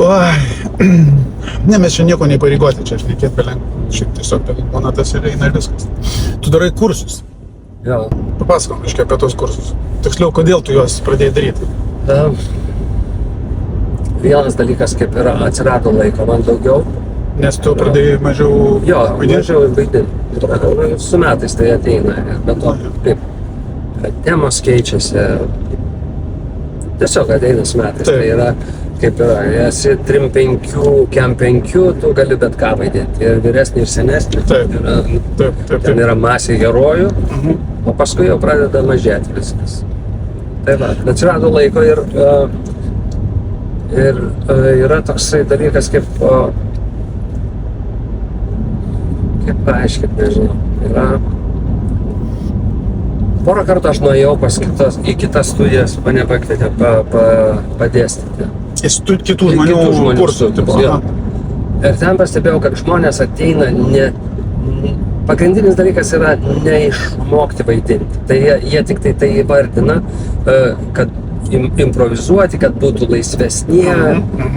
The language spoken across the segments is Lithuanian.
Oi, ne, mes čia nieko neįpareigoti, čia šnekėt pelengų, šiaip tiesiog monatas ir eina ir viskas. Tu darai kursus. Jo. Papasakom, aiškiai, apie tos kursus. Tiksliau, kodėl tu juos pradėjai daryti? Vienas dalykas, kaip yra, atsirado laiko man daugiau. Nes tu pradėjai mažiau vaidinti? Mažiau vaidinti. Su metais tai ateina. Bet to, kaip temos keičiasi. Tiesiog ateina su metais. Tai yra, kaip yra, esi 3-5, kem 5, tu gali bet ką vaidinti. Ir vyresnį, ir senesnį. Ten yra masė herojų, o paskui jau pradeda mažėti viskas. Tai va, atsirado laiko ir yra toksai dalykas kaip paaiškinti, nežinau. Yra porą kartų aš nuėjau į kitas studijas, mane pakvietė padėstyti. Kitų žmonių kursų. Ir ten pastebėjau, kad žmonės ateina pagrindinis dalykas yra neišmokti vaidinti. Tai jie tik tai įvardina, kad improvizuoti, kad būtų laisvesni,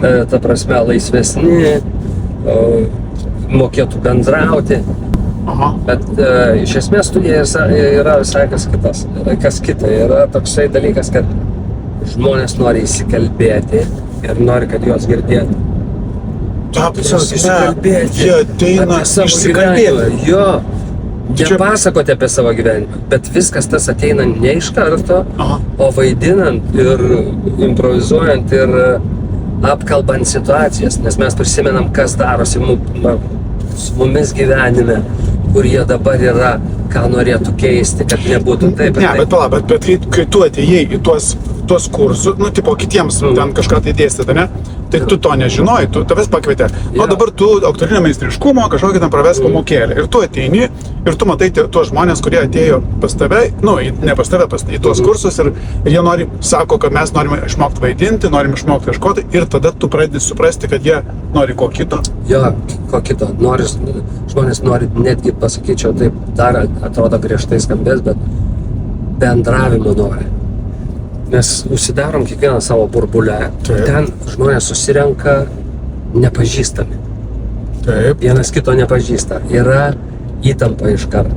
ta prasme laisvesni, mokėtų bendrauti. Bet iš esmės studija yra visai kas kita. Yra toksai dalykas, kad žmonės nori įsikalbėti ir nori, kad juos girdėtų. Jie ateina išsikalbėti. Jo. Nepasakoti apie savo gyvenimą, bet viskas tas ateina ne iš karto, o vaidinant ir improvizuojant ir apkalbant situacijas, nes mes prisimenam, kas darosi su mumis gyvenime, kur jie dabar yra, ką norėtų keisti, kad nebūtų taip. Bet kai tu atėjai į tuos kursus, tipo kitiems ten kažką tai dėstyti, ne? Tai tu to nežinojai, tavęs pakvietė. Dabar tu aktorinio meistriškumo kažkokį ten pravės pamokėlį. Ir tu ateini ir tu matai tuos žmonės, kurie atėjo pas tave, ne pas tave, į tuos kursus ir jie sako, kad mes norime išmokti vaidinti, norime išmokti kažkoti ir tada tu pradedi suprasti, kad jie nori ko kito. Jo, ko kito. Žmonės nori, netgi pasakyčiau, taip dar atrodo griežtai skambės, bet bendravimo nori. Mes užsidarom kiekvieną savo burbulę, ten žmonės susirenka nepažįstami. Vienas kito nepažįsta, yra įtampa iš karto.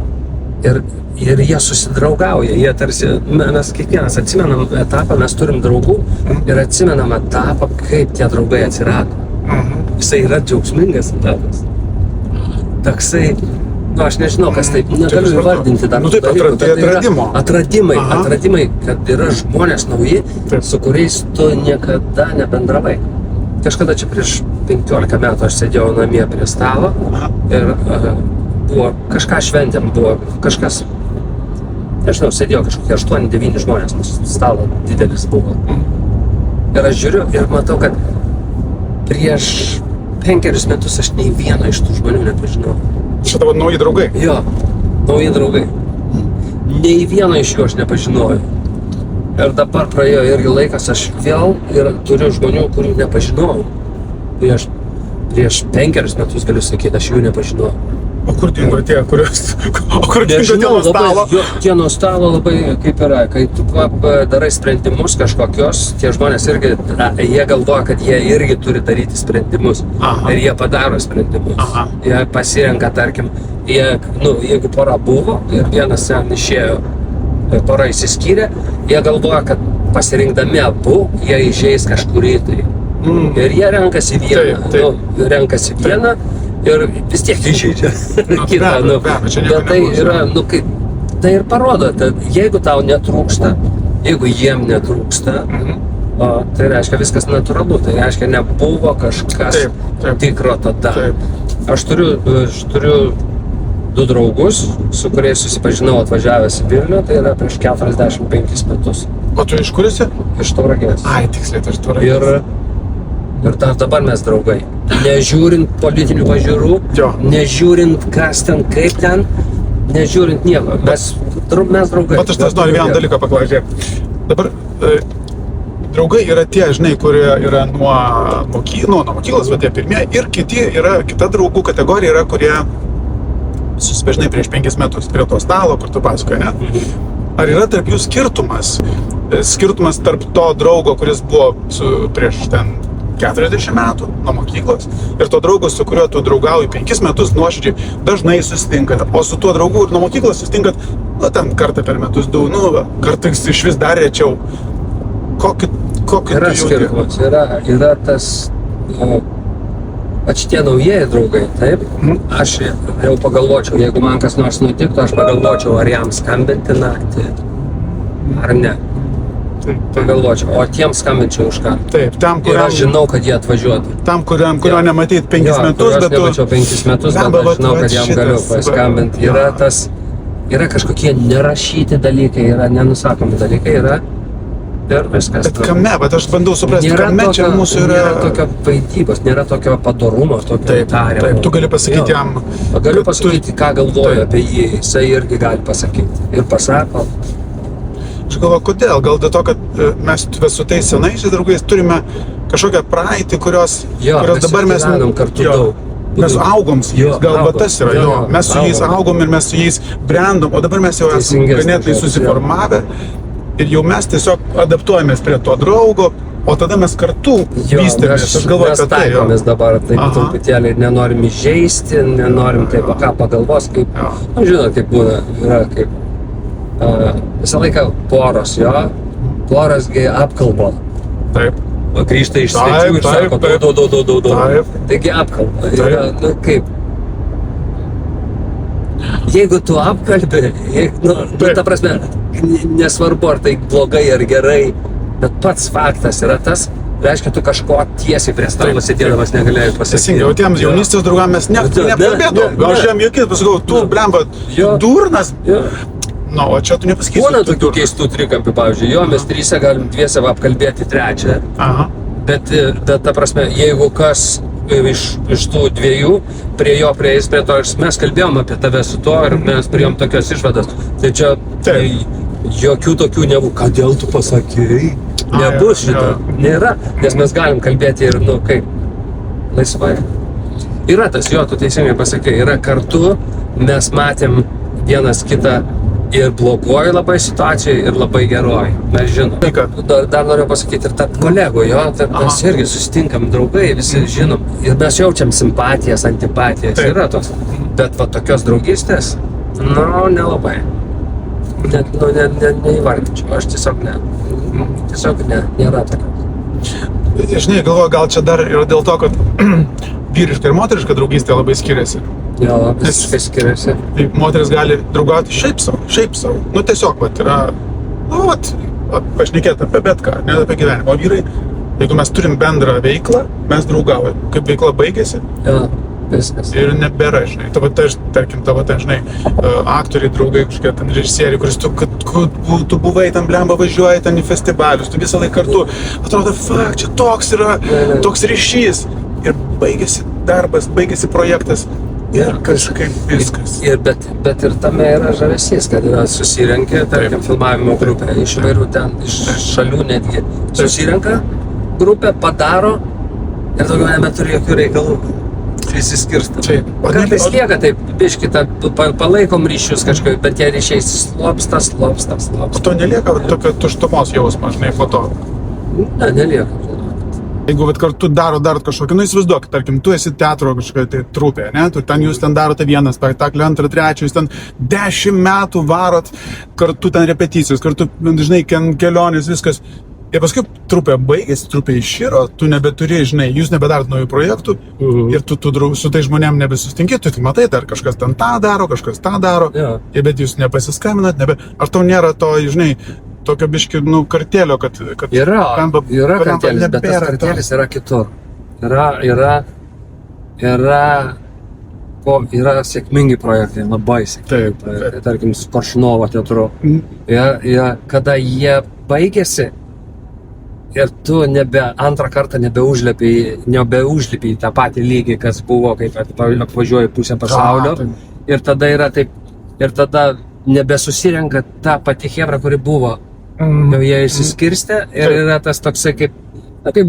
Ir jie susidraugauja, jie tarsi, mes kiekvienas atsimenam etapą, mes turim draugų ir atsimenam etapą, kaip tie draugai atsirado. Jisai yra džiaugsmingas etapas. Toksai, aš nežinau, kas taip, negaliu įvardinti dar. Atradimai, kad yra žmonės nauji, su kuriais tu niekada nebendravai. Kažkada čia prieš 15 metų aš sėdėjau namie prie stalo ir buvo kažką šventėm, buvo kažkas, nežinau, sėdėjo kažkokie 8-9 žmonės, nes stalo didelis buvo. Ir aš žiūriu ir matau, kad prieš 5 metus aš nei vieno iš tų žmonių nepažinau. Čia tavo nauji draugai? Jo, nauji draugai. Nei vieno iš jų aš nepažinojau. Ir dabar praėjo irgi laikas, aš vėl turiu žmonių, kurių nepažinojau. Prieš 5 metus galiu sakyti, aš jų nepažinojau. O kur dingo tie, kur dingo nuo stalo? Tie nuo stalo labai kaip yra, kai tu darai sprendimus kažkokios, tie žmonės irgi, jie galvoja, kad jie irgi turi daryti sprendimus. Ir jie padaro sprendimus. Jie pasirenka, tarkim, jeigu pora buvo ir vienas ten išėjo, pora įsiskyrė, jie galvoja, kad pasirinkdami abu, jie išeis kažkurį tai. Ir jie renkasi vieną, ir vis tiek išeidžia kitą, bet tai yra, tai ir parodo, jeigu tau netrūksta, jeigu jiem netrūksta, tai reiškia viskas natūralu, tai reiškia nebuvo kažkas tikro tada. Aš turiu 2 draugus, su kuriais susipažinau atvažiavęs į Vilnių, tai yra prieš 45 metus. O tu iš kur esi? Iš Tauragės. Tiksliai, tai iš Tauragės. Ir dar dabar mes draugai. Nežiūrint politinių pažiūrų, nežiūrint kas ten, kaip ten, nežiūrint nieko. Mes draugai. Bet aš noriu vieną dalyką paklausyti. Dabar draugai yra tie, žinai, kurie yra nuo mokyklos, tie pirmieji, ir kita draugų kategorija yra, kurie susipažinai prieš 5 metus prie to stalo, kur tu pasakoji, ne? Ar yra tarp jų skirtumas tarp to draugo, kuris buvo prieš ten 40 metų nuo mokyklos ir to draugo, su kuriuo tu draugauji 5 metus nuoširdžiai, dažnai susitinkat, o su tuo draugu ir nuo mokyklos susitinkat, nu, ten kartą per metus, kartais iš vis dar rečiau. Kokį yra skirtumas, yra tas, šitie naujieji draugai, taip? Aš jau pagalvočiau, jeigu man kas nors nutiktų, aš pagalvočiau, ar jam skambinti naktį, ar ne. Pagalvočiau, o tiem skambinčiau už ką. Taip, tam, ir aš žinau, kad jie atvažiuotų. Tam, kurio nematyt 5 metus, bet tu... nemačiau 5 metus, bet aš žinau, kad jam galiu paskambinti. Yra kažkokie nerašyti dalykai, yra nenusakomi dalykai, yra ir viskas. Bet kame, bet aš bandau suprasti, kame čia mūsų yra... Nėra tokio vaidybos, nėra tokio padorumo, tokio tariamo. Taip, tu gali pasakyti jam... Galiu pasakyti, ką galvoju apie jį, jisai irgi gali pasakyti. Ir pasako. Aš galvoju, kodėl? Gal dėl to, kad mes su tais senaisiais draugais turime kažkokią praeitį, kurios dabar mes... kartu daug. Mes augom su jais, gal va tas yra, mes su jais augom ir mes su jais brandom, o dabar mes jau esame ganėtinai susiformavę ir jau mes tiesiog adaptuojamės prie to draugo, o tada mes kartu vystėmės. Aš galvoju, mes taikomės dabar taip truputėlį ir nenorim įžeisti, nenorim taip, ką pagalvos, kaip, žinot, kaip būna, yra kaip visą laiką poros, porasgi apkalba. Taip. Grįžta iš svečių ir sako, taigi apkalba. Yra, kaip, jeigu tu apkalbi, ta prasme, nesvarbu, ar tai blogai ar gerai, bet pats faktas yra tas, reiškia, tu kažko tiesiai prie stalo sėdėdamas negalėjai pasakyti. Jau tiems jaunystės draugam mes neapkalbėtum. Gal aš jam jokį pasakau, tu, blemba, durnas. Na, o čia tu nepasakysi. Būna tokių keistų trikampių, pavyzdžiui, mes trysia galim dviese apkalbėti trečią. Bet ta prasme, jeigu kas iš tų dviejų prie jo prieis prie to, mes kalbėjom apie tave su to ir mes priėjom tokios išvadas. Tai čia jokių tokių nebūtų. Kodėl tu pasakėjai? Nebus šito. Nėra, nes mes galim kalbėti ir, kaip, laisvai. Yra tas, tu teisingai pasakėjai, yra kartu, mes matėm vienas kitą ir blogoji labai situacijoje, ir labai geroji. Mes žinom. Dar noriu pasakyti, ir tarp kolegų, mes irgi susitinkam draugai, visi žinom. Ir mes jaučiam simpatijas, antipatijas, yra tos. Bet va tokios draugystės, nelabai. Net, neįvardinčiau, aš tiesiog nėra tokios. Žinai, galvoju, gal čia dar yra dėl to, kad vyriška ir moteriška draugystė labai skiriasi. Visiškai skiriasi. Tai moteris gali draugauti šiaip savo. Tiesiog, yra, pašnekėti apie bet ką, ne apie gyvenimą. O vyrai, jeigu mes turim bendrą veiklą, mes draugaujam. Kaip veikla baigėsi, viskas. Ir nebėra, žinai. Tarkim, žinai, aktoriai, draugai, kažkokie ten režisieriai, kuris tu buvai ten blemba, važiuoji ten į festivalius, tu visą laiką kartu. Atrodo, čia toks yra, toks ryšys. Ir baigėsi darbas, baigėsi projektas. Ir kažkaip viskas. Bet ir tame yra žavesys, kad yra susirenkę, tarkim, filmavimo grupė iš įvairių ten, iš šalių netgi. Susirenka, grupė padaro ir daugiau nebeturi jokių reikalų. Išsiskirsta. Kartais lieka taip, biški, palaikom ryšius kažkaip, bet tie ryšiai slopsta. O to nelieka tokio tuštumos jausmo, žinai, po to? Ne, nelieka. Jeigu kartu darot kažkokį, įsivaizduok, tarkim, tu esi teatro kažkokia trupė, ne? Jūs ten darote vieną spektaklį, antrą, trečią, jūs ten 10 metų varot, kartu ten repeticijos, kartu, žinai, kelionės, viskas. Ir paskui trupė baigėsi, trupė iširo, tu nebeturi, žinai, jūs nebedarot naujų projektų ir tu su tai žmonėm nebesustinki, tu tik matai, ar kažkas ten tą daro, bet jūs nepasiskambinat, ar tau nėra to, žinai, tokio biški, kartėlio, kad... Yra kartėlis, bet tas kartėlis yra kitur. Yra sėkmingi projektai, labai sėkmingi projektai, tarkim, su Koršunovo teatru. Kada jie baigėsi ir tu antrą kartą nebeužlipi į tą patį lygį, kas buvo, kaip apvažiuoji pusę pasaulio. Ir tada yra taip, ir tada nebesusirenka ta pati chebra, kuri buvo. Jau jie išsiskirstė ir yra tas toksai kaip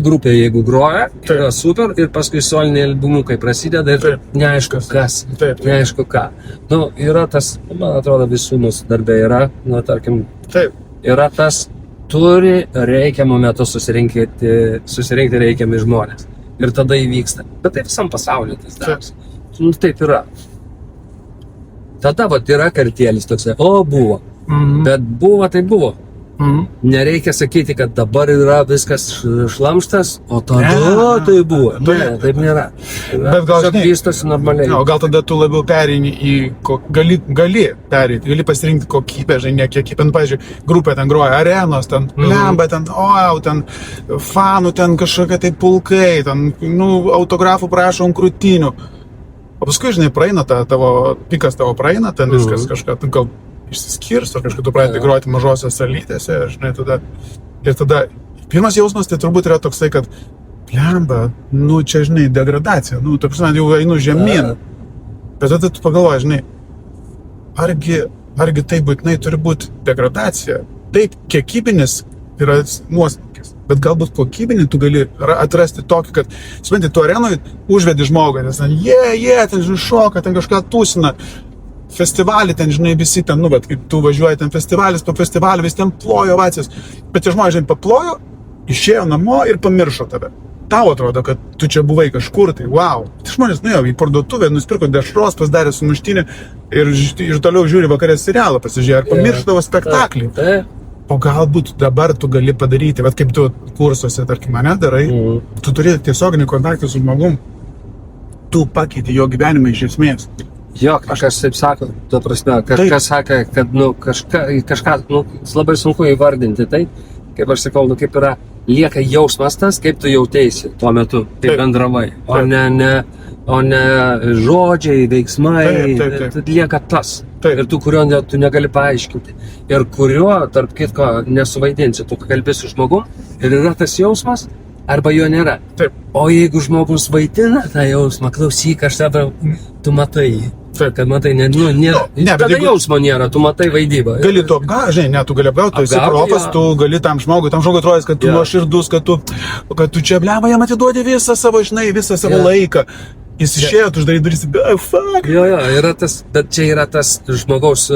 grupė, jeigu groja, yra super ir paskui soliniai albumukai prasideda ir neaišku kas, neaišku ką. Yra tas, man atrodo, visų mūsų darbė yra, tarkim, yra tas turi reikiamų metų susirinkti reikiami žmonės. Ir tada įvyksta. Bet tai visam pasaulyje tas darosi. Nu, taip yra. Tada vat yra kartėlis toksai, buvo. Bet buvo, tai buvo. Nereikia sakyti, kad dabar yra viskas šlamštas, o tada tai buvo. Ne, taip nėra. Bet gal vystosi normaliai. O gal tada tu labiau pereini į, gali pasirinkti kokybę, žinai, ne kiekybę. Pavyzdžiui, grupė ten groja arenos, ten lemba, ten ten fanų, ten kažkokie tai pulkai, ten, autografų prašo ant krūtinių. O paskui, žinai, praeina pikas tavo praeina, ten viskas kažką, gal išsiskirsto, kažkaip tu pradedi groti mažosios salytėse, žinai, tada pirmas jausmas tai turbūt yra toksai, kad lemba, čia, žinai, degradacija, ta prasme, jau einu žemyn. Bet tada tu pagalvoji, žinai, argi tai būtinai turi būti degradacija? Taip, kiekybinis yra nuosmukis, bet galbūt kokybinį tu gali atrasti tokį, kad, supranti, tu arenoj užvedi žmogą, nes ten, ten, žinai, šoka, ten kažką tūsina. Festivalį ten, žinai, visi ten, bet kai tu važiuoji ten festivalis, po festivalį vis ten plojo ovacijos, bet tie žmonės, žinai, paplojo, išėjo namo ir pamiršo tave. Tau atrodo, kad tu čia buvai kažkur, tai wow. Tai žmonės nuėjo į parduotuvę, nusipirko dešros, pasidarė sumuštinį ir toliau žiūri vakarės serialą, pasižiūrėjo ir pamiršdavo spektaklį. O galbūt dabar tu gali padaryti, bet kaip tu kursuose, tarkim, mane darai, tu turi tiesioginį kontaktą su žmogum, tu pakeiti jo gyvenimą iš esmės. Jo, kažkas taip sako, tuo prasme, kažkas sakė, kad, kažką, labai sunku įvardinti tai, kaip aš sakau, kaip yra, lieka jausmas tas, kaip tu jauteisi tuo metu, kaip bendravai, o ne žodžiai, veiksmai, lieka tas. Ir tu, kurio tu negali paaiškinti. Ir kurio, tarp kitko, nesuvaidinsi, tu kalbi su žmogum ir yra tas jausmas, arba jo nėra. Taip. O jeigu žmogus vaidina tą jausmą, klausyk, aš tada, tu matai jį. Kad matai, tada jausmo nėra, tu matai vaidybą. Gali tu apgauti, tu gali apgauti, tu esi profas, tu gali tam žmogui atrodys, kad tu nuoširdus, kad tu čia blema, jam atiduodi visą savo, visą savo laiką. Jis išėjo, tu uždarai duris, fuck. Jo, yra tas, bet čia yra tas žmogaus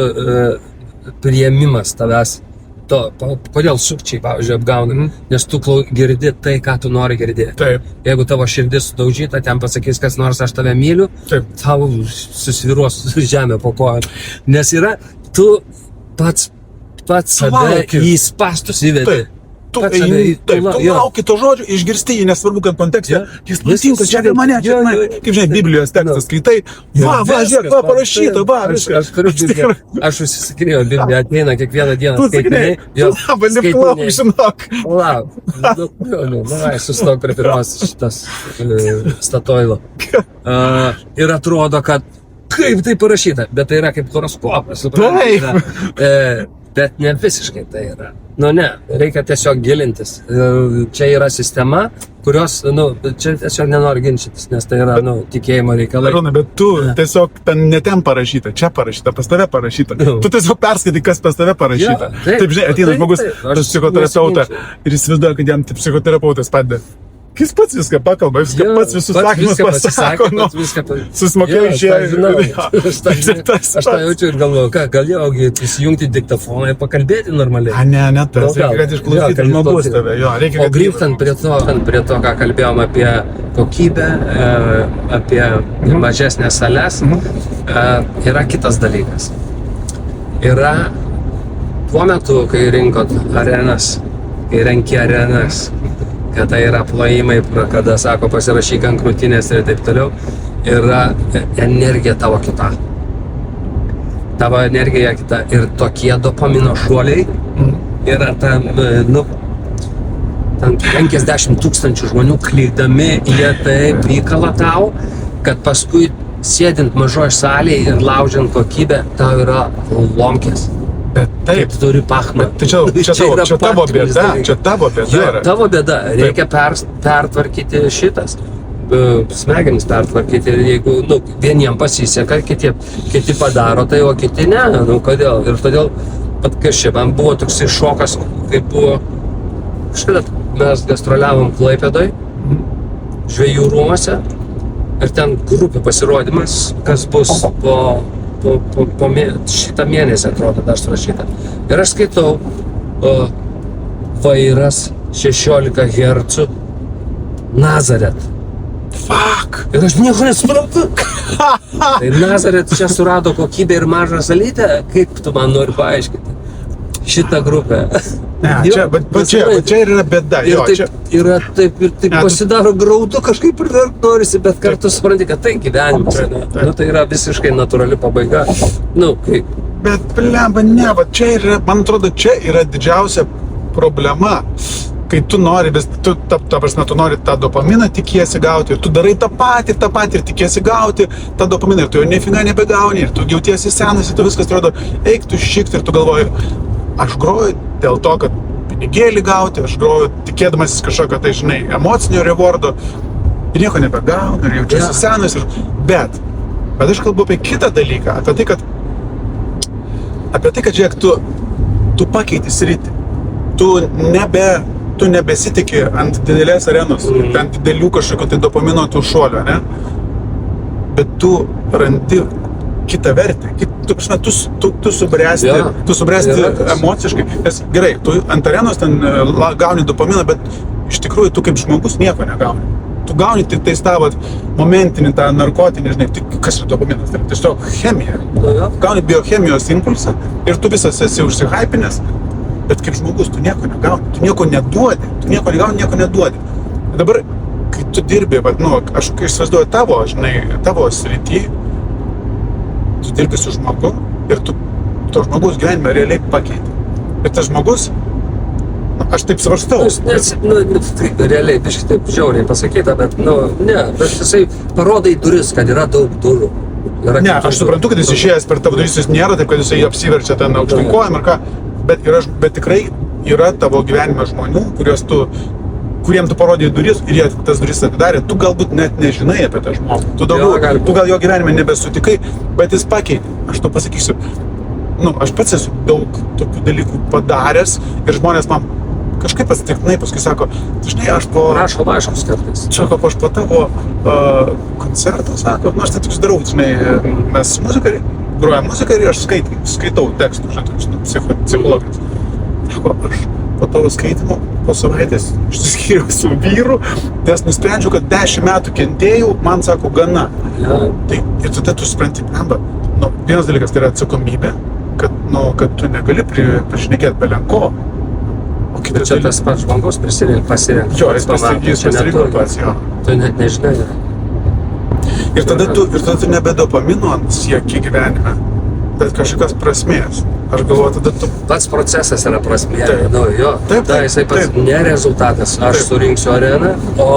priėmimas tavęs. Kodėl sukčiai, pavyzdžiui, apgauna? Nes tu girdi tai, ką tu nori girdėti. Taip. Jeigu tavo širdis sudaužyta, ten pasakys, kas nors aš tave myliu, tau susviruos žemė po kojom. Nes yra, tu pats save į spastus įvedi. Tu lauki to žodžio, išgirsti jį, nesvarbu, kad kontekste. Jis nutinka, čia apie mane, kaip žinai, Biblijos tekstas skaitai, žiūrėk, parašyta, viskas. Aš užsisakinėjau Bibliją, ateina kiekvieną dieną skaitinai. Sustok prie pirmas šitas statoilo. Ir atrodo, kad kaip tai parašyta, bet tai yra kaip horoskopas. Bet ne visiškai tai yra. Reikia tiesiog gilintis. Čia yra sistema, kurios, čia tiesiog nenori ginčytis, nes tai yra, tikėjimo reikalai. Bet tu tiesiog ne ten parašyta, čia parašyta, pas tave parašyta. Tu tiesiog perskaitai, kas pas tave parašyta. Taip, žinai, ateina žmogus pas psichoterapeutą ir įsivaizduoja, kad jam psichoterapeutas padeda. Jis pats viską pakalba, pats visus sakymus pasako, susimokėjo išėjo. Aš tą jaučiu ir galvoju, gal jau įsijungti diktafoną ir pakalbėti normaliai. Ne, tas reikia, kad išklausyti žmogus tave. O grįžtant prie to, ką kalbėjom apie kokybę, apie mažesnės sales, yra kitas dalykas. Yra tuo metu, kai rinkot arenas, kai renki arenas, kada yra plojimai, kada sako pasirašyk ant krūtinės ir taip toliau, yra energija tavo kita. Tavo energija kita ir tokie dopamino šuoliai yra tam, 50 000 žmonių klydami, jie taip įkala tau, kad paskui sėdint mažoj salėje ir laužiant kokybę, tau yra lomkės. Taip, turi pachmą. Tai čia tavo bėda, yra. Tavo bėda, reikia pertvarkyti šitas, smegenis pertvarkyti ir jeigu, vieniem pasiseka, kiti padaro tai, o kiti ne, kodėl? Ir todėl, pat kažkaip, man buvo toksai šokas, kaip buvo, kažkada mes gastroliavom Klaipėdoj, Žvejų rūmuose, ir ten grupių pasirodymas, kas bus po šitą mėnesį, atrodo, dar surašyta. Ir aš skaitau vairas 16 Hz Nazaret. Fuck. Ir aš nieko nesuprantu. Tai Nazaret čia surado kokybę ir mažą salytę, kaip tu man nori paaiškinti šitą grupę. Ne, čia, bet čia ir yra bėda. Ir Jo, taip, čia, yra taip, ir taip pasidaro graudu, kažkaip ir verkt norisi, bet kartu supranti, kad tai gyvenimas. Nu, tai yra visiškai natūrali pabaiga. Nu, kaip. bet, blemba, ne, va čia yra, man atrodo, čia yra didžiausia problema. Kai tu nori, tu nori tą dopaminą tikiesi gauti ir tu darai tą patį ir tikiesi gauti tą dopaminą ir tu jo nefiga nebegauni ir tu jautiesi senas ir tu viskas atrodo, eik tu šikti ir tu galvoji, aš groju dėl to, kad pinigėlį gauti, aš groju tikėdamasis kažkokio, tai žinai, emocinio rewardo ir nieko nebegaunu ir jaučiuosi senas bet aš kalbu apie kitą dalyką, apie tai, kad žiūrėk, tu pakeiti sritį, tu nebesitikė ant didelės arenos, ant didelių kažkokio tai dopamino tų šuolio, ne? Bet tu randi kitą vertę, tu subręsti emociškai, nes gerai, tu ant arenos ten gauni dopaminą, bet iš tikrųjų tu kaip žmogus nieko negauni. Tu gauni tik tai tą momentinį, tą narkotinį, žinai, kas yra dopaminas, tai tiesiog chemija. Gauni biochemijos impulsą ir tu visas esi užsihypinęs, bet kaip žmogus tu nieko negauni, tu nieko neduodi, tu nieko negauni, nieko neduodi. Dabar, kai tu dirbi, aš įsivaizduoju tavo srity, tu dirbi su žmogum ir tu to žmogus gyvenime realiai pakeiti. Ir tas žmogus, aš taip svarstau. Realiai, biškai taip žiauriai pasakyta, bet, bet jisai parodai duris, kad yra daug durų. Ne, aš suprantu, kad jis išėjęs per tavo duris, jis nėra taip, kad jisai apsiverčia ten aukštinkojam ir ką, bet tikrai yra tavo gyvenime žmonių, kuriem tu parodai duris ir jie tas duris atidarė, tu galbūt net nežinai apie tą žmogų. Tu gal jo gyvenime nebesutikai, bet jis pakeitė. Aš to pasakysiu. Aš pats esu daug tokių dalykų padaręs ir žmonės man kažkaip atsitiktinai paskui sako, žinai, aš rašo laiškus kartais. Sako, aš po tavo koncerto, sako, aš tai toks darau, žinai, mes grojam muziką ir aš skaitau tekstų, žinai, psichologijos. Sako, aš po tavo skaitimo, po savaitės išsiskyriau su vyru, nes nusprendžiau, kad 10 metų kentėjau, man sako, gana. Tai ir tada tu supranti, vienas dalykas tai yra atsakomybė, kad tu negali pašnekėti belenko. Čia tas pats žmogus pasirenka. Jo, jis pasirinko pats, jo. Tu net nežinai. Ir tada tu nebe dopamino sieki gyvenime, bet kažkokios prasmės. Aš galvoju, tada tu... Pats procesas yra prasmė. Taip, jisai pats ne rezultatas. Aš surinksiu areną, o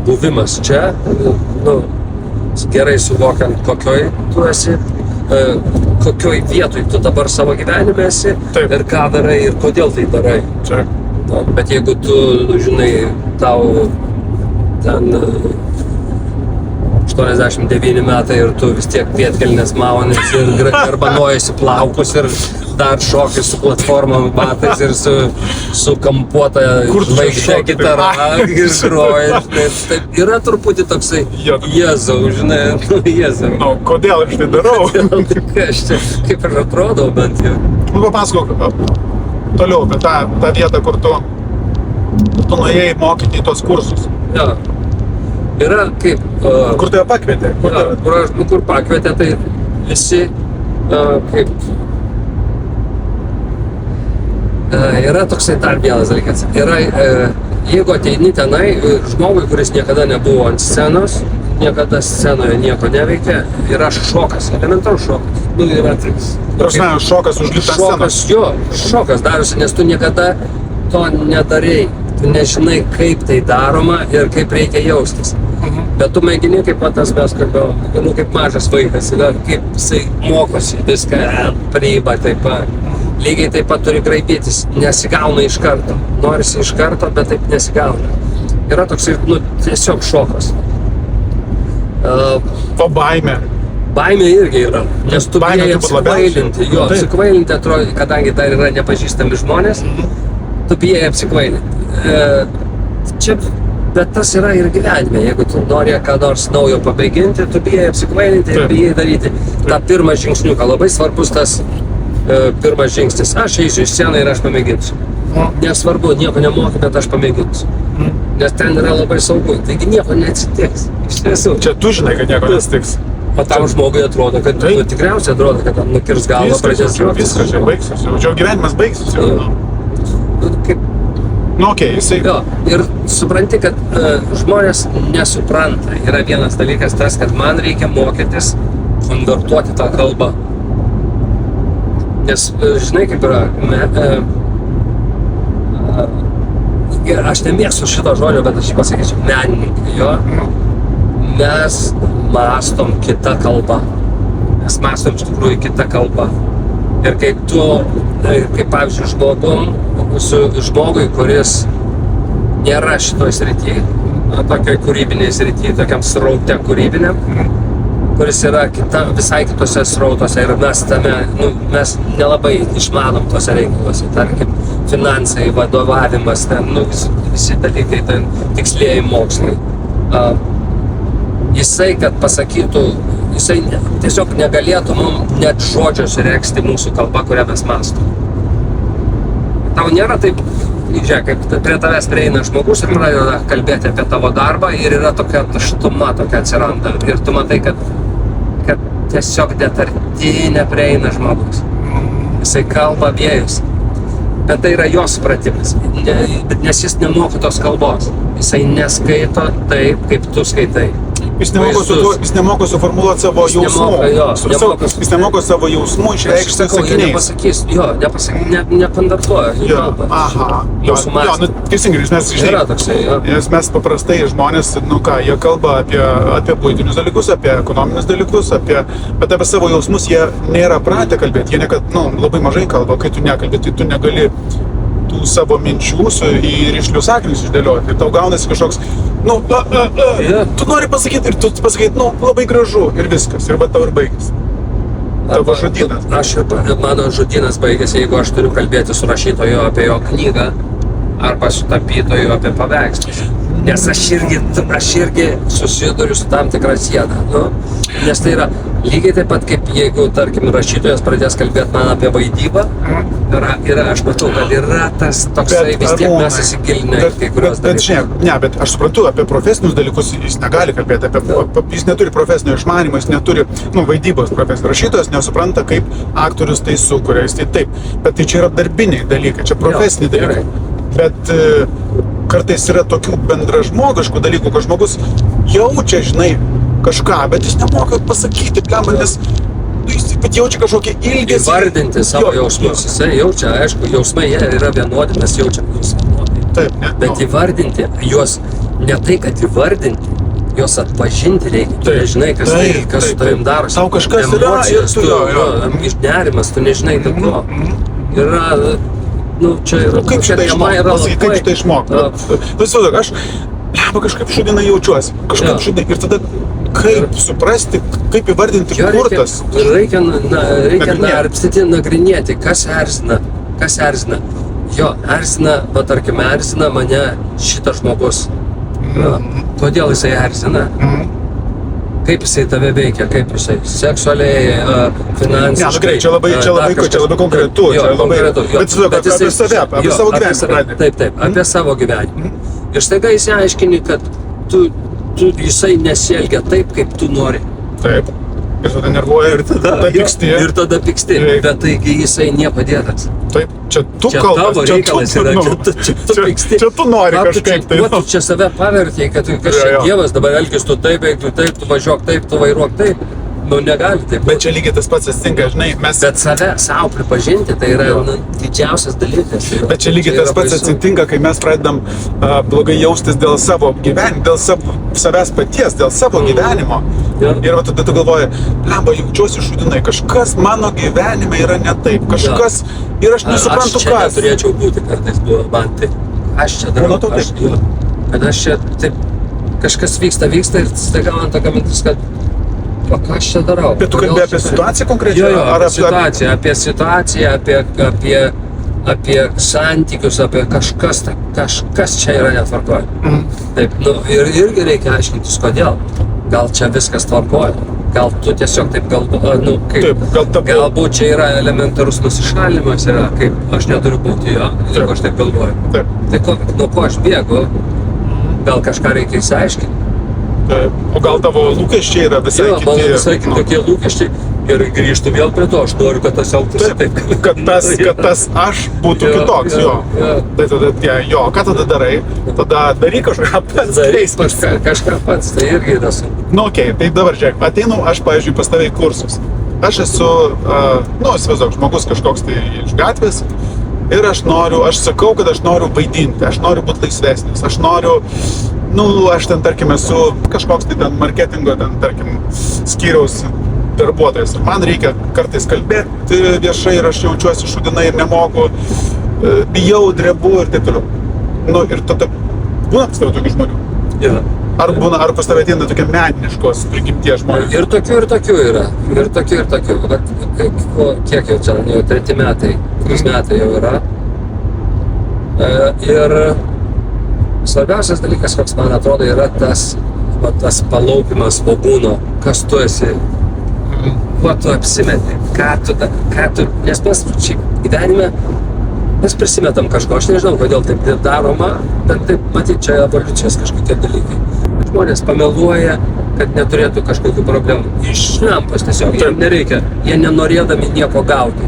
buvimas čia, gerai suvokiant, kokioj tu esi, kokioj vietoj tu dabar savo gyvenime esi ir ką darai ir kodėl tai darai. Bet jeigu tu, žinai, tau ten 89 metai ir tu vis tiek pietkelnes maunės ir garbanojasi plaukus ir dar šoki su platformom batais ir su kampuota žvaigždė gitara ir groja. Taip, yra truputį toksai Jėzau, žinai, Jėzau. Kodėl aš tai darau? Aš čia kaip ir atrodau bent jau. Papasakok toliau apie tą vietą, kur tu nuėjai mokyti tos kursus. Jo. Yra kaip... Kur tave pakvietė? Kur pakvietė, tai visi kaip... Yra toksai dar vienas dalykas. Jeigu ateini tenai, žmogui, kuris niekada nebuvo ant scenos, niekada scenoje nieko neveikia, yra šokas, elementarus šokas. Yra triks. Šokas užlipti ant scenos? Šokas darosi, nes tu niekada to nedarei. Tu nežinai, kaip tai daroma ir kaip reikia jaustis. Bet tu mėgini, kaip tas mes kalbėjom, kaip mažas vaikas, kaip jisai mokosi viską, priima taip pat. Lygiai taip pat turi graibėtis, nesigauna iš karto. Norisi iš karto, bet taip nesigauna. Yra toksai, tiesiog šokas. O baimė? Baimė irgi yra, nes tu bijai apsikvailinti. Apsikvailinti atrodo, kadangi dar yra nepažįstami žmonės, tu bijai apsikvailinti. Bet tas yra ir gyvenime. Jeigu tu nori ką nors naujo pamėginti, tu bijai apsikvailinti ir bijai daryti tą pirmą žingsniuką. Labai svarbus tas pirmas žingsnis. Aš eisiu į sceną ir aš pamėginsiu. Nesvarbu, nieko nemoku, bet aš pamėginsiu. Nes ten yra labai saugu, taigi nieko neatsitiks. Iš tiesų. Čia tu žinai, kad nieko neatsitiks. O tam žmogui atrodo, kad, tikriausiai atrodo, kad nukirs galvą, pradės juoktis. Viskas čia baigsis, jau gyvenimas baigsis. Kaip... Nu, okei, jisai... Jo, ir supranti, kad žmonės nesupranta. Yra vienas dalykas tas, kad man reikia mokytis konvertuoti tą kalbą. Nes, žinai, kaip yra, aš nemėgstu šito žodžio, bet aš jį pasakyčiau, menininkai, jo. Mes mąstom kitą kalbą. Mes mąstom iš tikrųjų kitą kalbą. Ir kai tu, kaip pavyzdžiui, žmogui, kuris nėra šitoj srity, tokioj kūrybinėj srity, tokiam sraute kūrybiniam, kuris yra visai kitose srautose ir mes tame, mes nelabai išmanom tose reikaluose, tarkim, finansai, vadovavimas, visi dalykai, tikslieji mokslai. Jisai, kad pasakytų, jisai tiesiog negalėtų mums net žodžios regzti mūsų kalba, kurią mes mąstom. Tau nėra taip, žiūrėk, kaip prie tavęs prieina žmogus ir pradeda kalbėti apie tavo darbą ir yra tokia tuštuma tokia atsiranda ir tu matai, kad tiesiog net arti neprieina žmogus. Jisai kalba abiejus. Bet tai yra jo supratimas, nes jis nemoka tos kalbos. Jisai neskaito taip, kaip tu skaitai. Jis nemoka suformuluoti savo jausmų. Jis nemoka savo jausmų išreikšti sakiniais. Nekonvertuoja. Aha. Teisingai, nes mes paprastai žmonės, jie kalba apie buitinius dalykus, apie ekonominius dalykus, bet apie savo jausmus jie nėra pratę kalbėti. Jie nekad, labai mažai kalba, kai tu nekalbė, tai tu negali tų savo minčių į rišlius sakinius išdėlioti. Ir tau gaunasi kažkoks, tu nori pasakyti ir tu pasakyti, labai gražu ir viskas, ir va tau ir baigėsi. Tavo žodynas. Mano žodynas baigėsi, jeigu aš turiu kalbėti su rašytoju apie jo knygą arba su tapytoju apie paveikslus. Nes aš irgi susiduriu su tam tikra siena. Nes tai yra lygiai taip pat, kaip jeigu, tarkim, rašytojas pradės kalbėti man apie vaidybą, ir aš matau, kad yra tas toksai, vis tiek mes įsigilinę į kai kurios dalykus. Bet aš suprantu, apie profesinius dalykus jis negali kalbėti, jis neturi profesinio išmanimo, jis neturi vaidybos profesinio. Rašytojas nesupranta, kaip aktorius tai sukuria, jis tai taip. Bet tai čia yra darbiniai dalykai, čia profesiniai dalykai. Bet kartais yra tokių bendražmogiškų dalykų, kad žmogus jaučia, žinai, kažką, bet jis nemoka pasakyti, nes jis jaučia kažkokį ilgesį. Įvardinti savo jausmus, jisai jaučia, aišku, jausmai jie yra vienodi, mes jaučiam juos vienodai. Taip, ne? Bet įvardinti juos, ne tai, kad įvardinti, juos atpažinti reikia. Tu nežinai, kas su tavim darosi. Tau kažkas yra ir tu nerimas, tu nežinai, dėl ko. Yra... čia yra... Kaip šitą išmokti? Aš kažkaip šūdinai jaučiuosi. Kažkaip šūdinai. Ir tada kaip suprasti, kaip įvardinti, kur tas? Reikia narpstyti, nagrinėti, kas erzina. Jo, tarkim, erzina mane šitas žmogus. Kodėl jisai erzina? Kaip jisai tave veikia, kaip jisai seksualiai, finansiškai. Čia labai konkretu. Bet apie savo gyvenimą. Taip, apie savo gyvenimą. Ir staiga įsiaiškini, kad jisai nesielgia taip, kaip tu nori. Taip. Ir tada nervuoja ir tada pyksti. Bet taigi jisai nepadėtas. Taip, čia tu kalbas, čia tu pyksti. Čia tu nori kažkaip tai. Tu čia save pavertėjai, kad čia Dievas dabar elgis tu taip, tu važiuok taip, tu vairuok taip. Negali taip. Bet čia lygiai tas pats atsitinka, žinai, mes... Bet savo pripažinti, tai yra didžiausias dalykas. Bet čia lygiai tas pats atsitinka, kai mes pradedam blogai jaustis dėl savo gyvenimo, dėl savęs paties, dėl savo gyvenimo. Ir tada tu galvoji, jaučiuosi šūdinai, kažkas mano gyvenime yra ne taip, kažkas ir aš nesuprantu, kas. Aš čia neturėčiau būti, kartais buvo man taip. Aš čia darau, kad aš čia taip, kažkas vyksta ir staiga man tokia mintis, kad ką aš čia darau? Bet tu kalbėjai apie situaciją konkrečiai? Jo, apie situaciją, apie santykius, apie kažkas čia yra netvarkoja. Taip, ir irgi reikia aiškintis, kodėl. Gal čia viskas tvarkoja. gal tu tiesiog taip galvoji, nu, kaip, galbūt čia yra elementarus nusišalimas, yra kaip aš neturiu būti jo, jeigu aš taip galvoju. Tai nuo ko aš bėgu, gal kažką reikia įsiaiškinti. O gal tavo lūkesčiai yra visai kiti? Mano visai kitokie lūkesčiai ir grįžtu vėl prie to, aš noriu, kad tas elgtųsi taip. Kad tas aš būtų kitoks, jo. Tai tada, ką tada darai? Tada daryk kažką pats. Daryk kažką pats, tai irgi yra sunku. Nu, okei, tai dabar žiūrėk, ateinu aš, pavyzdžiui, pas tave į kursus. Aš esu, įsivaizduok, žmogus kažkoks tai iš gatvės ir aš sakau, kad aš noriu vaidinti, aš noriu būti laisvesnis, aš noriu, aš ten, tarkim, esu kažkoks tai ten marketingo, ten, tarkim, skyriaus darbuotojas. Ir man reikia kartais kalbėti viešai ir aš jaučiuosi šudinai ir nemoku, bijau, drebu ir taip toliau. Ir tada būna pas tave tokių žmonių? Ja. Ar pas tave ateina tokie meniniškos prigimties žmonės? Ir tokių yra. Ir tokių. Bet kiek jau čia, jau 3 metai jau yra. Ir svarbiausias dalykas, koks man atrodo, yra tas palaupimas svogūno, kas tu esi. Kuo tu apsimeti, ką tu, nes mes šiaip gyvenime, mes prisimetam kažko, aš nežinau, kodėl taip daroma, bet taip, matyt, čia evoliucijos kažkokie dalykai. Žmonės pameluoja, kad neturėtų kažkokių problemų. Iš lempos tiesiog, jiem nereikia, jie nenorėdami nieko gauti.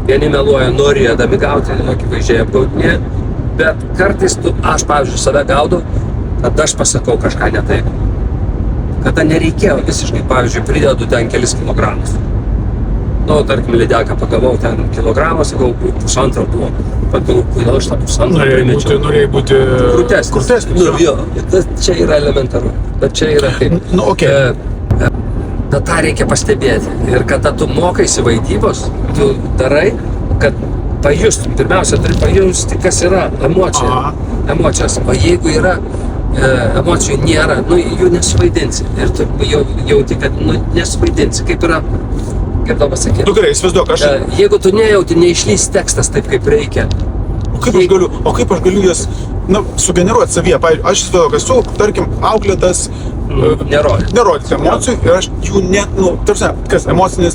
Vieni meluoja norėdami gauti, akivaizdžiai apgaudinėje, bet kartais aš, pavyzdžiui, save gaudau, kad aš pasakau kažką ne taip. Kada nereikėjo visiškai, pavyzdžiui, pridedu ten kelis kilogramus. Tarkim, lydeką pagavau ten kilogramą, sakau, 1,5 buvo. Pagalvojau, kodėl aš tą 1,5 primečiau. Norėjai būti krūtesnis. Jo, čia yra elementaru, bet čia yra kaip. Bet tą reikia pastebėti. Ir kada tu mokaisi vaidybos, tu darai, kad pajustum. Pirmiausia, turi pajusti, kas yra emocijos. O jeigu yra emocijų nėra, jų nesuvaidinsi. Ir tu jauti, kad nesuvaidinsi. Kaip yra, kaip tau pasakyti. Tu gerai, įsivaizduok, jeigu tu nejauti, neišlys tekstas taip, kaip reikia. O kaip aš galiu jas sugeneruoti savyje? Pavyzdžiui, aš įsivaizduok, esu, tarkim, auklėtas nerodyti emocijų ir aš jų net, kas emocinis,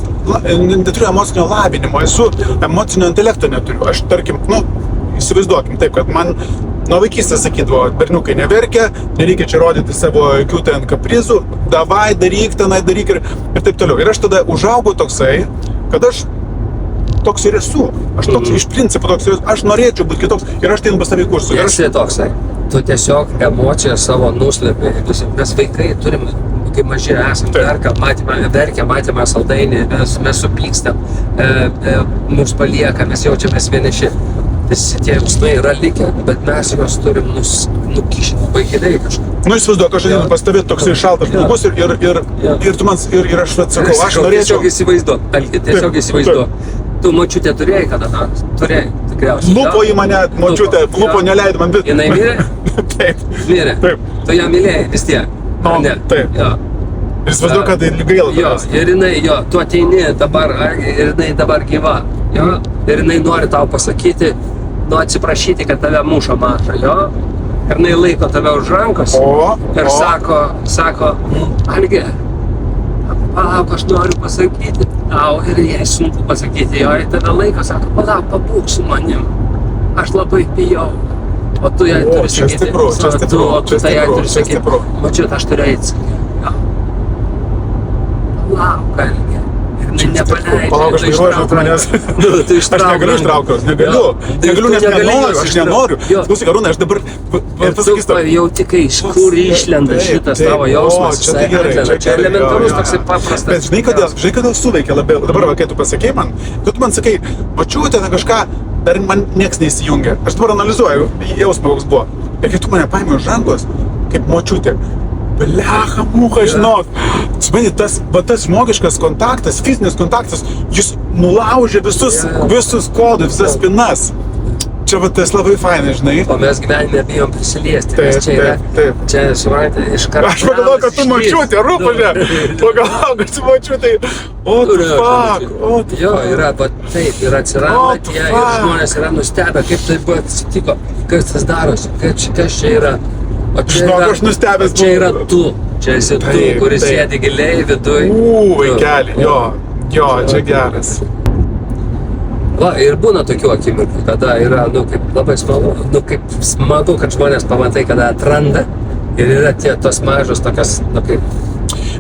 neturiu emocinio lavinimo, esu emocinio intelekto neturiu. Aš, tarkim, įsivaizduokim taip, kad man nuo vaikystės sakydavo, berniukai neverkia, nereikia čia rodyti savo jokių ten kaprizų, davai, daryk ir taip toliau. Ir aš tada užaugau toksai, kad aš toks ir esu. Aš toks iš principo toks ir esu. Aš norėčiau būti kitoks ir aš teinu pas tave į kursų. Esi toksai. Tu tiesiog emociją savo nuslėpi. Mes vaikai turim, kaip maži esam, verkia, matėme saldainį, mes supykstam, mus palieka, mes jaučiamės vieniši. Visi tie jausmai yra likę, bet mes juos turim nukišti labai giliai kažką. Įsivaizduok, aš ateinu pas tave toksai šaltas žmogus ir tu man, ir aš sakau, aš norėčiau... Tiesiog įsivaizduok. Tu močiutę turėjai kada nors? Turėjai, tikriausiai. Lupo į mane, močiutė, lupo neleido man viską. Jinai mirė? Taip. Mirė? Taip. Tu ją mylėjai vis tiek? Taip. Ir įsivaizduok, kad tai gaila. Ir jinai, tu ateini dabar, ir jinai dabar gyva. Ir jinai nori tau pasakyti, atsiprašyti, kad tave muša mažą, ir jinai laiko tave už rankos ir sako, Algi, palauk, aš noriu pasakyti, ir jai sunku pasakyti, ir tave laiko, sako, palauk, pabūk su manim, aš labai bijau, o tu jai turi sakyti, mačiut, aš turiu eiti, palauk, Algi. Palauk, aš neįvažiuoju manęs. Aš negaliu ištraukti, negaliu, nes nenoriu, aš nenoriu. Klausyk, Arūnai, aš dabar pasakysiu. Jauti, kai iš kur išlenda šitas tavo jausmas. Čia elementarus toksai paprastas. Bet žinai, kodėl suveikia labiau. Dabar, kai tu pasakei man, tu man sakai, mačiutė, kažką, dar man nieks neįsijungia. Aš dabar analizuoju, jausmą koks buvo. Ir kai tu mane paėmė už rankos, kaip močiutė, blecha, mucha, žinok. Supranti, tas žmogiškas kontaktas, fizinis kontaktas, jis nulaužė visus kodus, visas spinas. Čia tas labai fainai, žinai. O mes gyvenime bijom prisiliesti, nes čia yra, čia, supranti, iš karto. Aš pagalvoju, kad tu močiutė, rūpažė. Pagalvoju, kad tu močiutė. O, tu fuck. Jo, yra, bet taip, ir atsiranda tie, ir žmonės yra nustebę, kaip tai buvo atsitiko, kas tas darosi, kas čia yra. O čia yra tu. Čia esi tu, Taip, kuris taip. sėdi giliai viduj. Vaikeli, jo, čia geras. Va, ir būna tokių akimirkų, kada yra, kaip labai smagu, kaip smagu, kad žmonės pamatai, kada atranda ir yra tos mažos tokios, kaip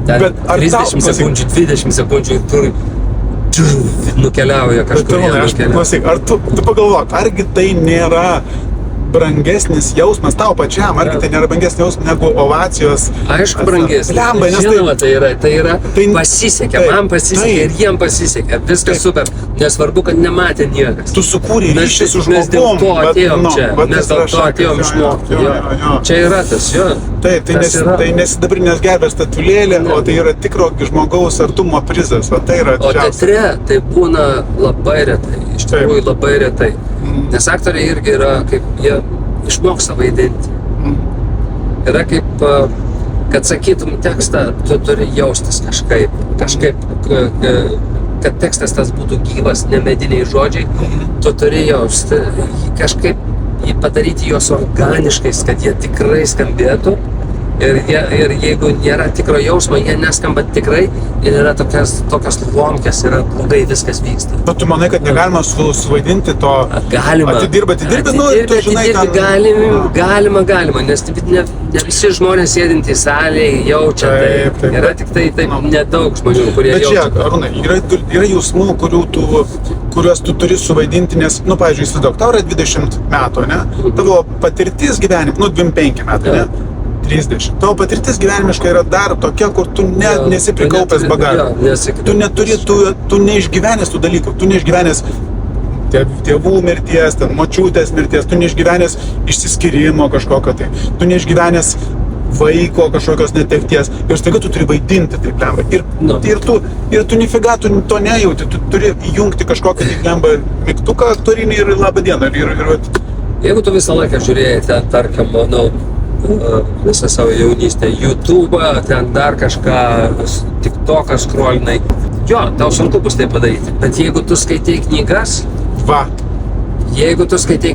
ten Bet ar 30 tau- sekundžių, 20 sekundžių ir tur nukeliauja Bet kažkur. Arūnai, aš klausyk, ar tu pagalvok, argi tai nėra brangesnis jausmas tau pačiam, argi tai nėra brangesnis jausmas negu ovacijos? Aišku, brangesnis. Blemba, nes Žinoma, tai yra tai- pasisekė, taip, man pasisekė taip. ir jiem pasisekė. Viskas Taip. super. Nesvarbu, kad nematė niekas. Tu sukūrei ryšį su žmogum. Mes dėl to atėjom čia. vat Mes tas dėl yra to šakas, atėjom jo, išmokti. jo. Čia yra tas, jo. Tai Tas yra. nesidabrinės gerbės statulėlė, Ne. o tai yra tikro žmogaus artumo prizas. O tai yra O didžiausia. teatre tai būna labai retai, iš Taip. tikrųjų labai retai. Nes aktoriai irgi yra, kaip jie išmoksta vaidinti. Yra kaip, kad sakytum tekstą, tu turi jaustis kažkaip, kad tekstas tas būtų gyvas, ne mediniai žodžiai, tu turi jausti, kažkaip jį padaryti juos organiškais, kad jie tikrai skambėtų. Ir jeigu nėra tikro jausmo, jie neskamba tikrai ir yra tokios lomkės, yra blogai viskas vyksta. Bet tu manai, kad negalima suvaidinti to? Galima. Atidirba, nu, tu žinai, galima, nes ne visi žmonės sėdintys salėje jaučia tai. Taip. Yra tik tai nedaug žmonių, kurie Bet jaučia. žiūrėk, Arūnai, yra jausmų, kuriuos tu turi suvaidinti, nes, pavyzdžiui, įsivaizduok, tau yra 20 metų, ne? Tavo patirtis gyvenime, 25 metai, ne? 30. Tavo patirtis gyvenimiškai yra dar tokia, kur tu net nesi prikaupęs bagažą. Tu neturi, tu neišgyvenęs tų dalykų, tu neišgyvenęs tėvų mirties, močiutės mirties, tu neišgyvenęs išsiskyrimo kažkokio tai, tu neišgyvenęs vaiko kažkokios netekties ir staiga tu turi vaidinti taip lemba. Ir tu nifiga, tu to nejauti, tu turi įjungti kažkokį taip lemba mygtuką aktorinį ir labą dieną. Jeigu tu visą laiką žiūrėjai ten, tarkim, visą savo jaunystę, YouTube'ą, ten dar kažką, TikTok'ą scrollinai, jo, tau sunku bus tai padaryti. Bet jeigu tu skaitai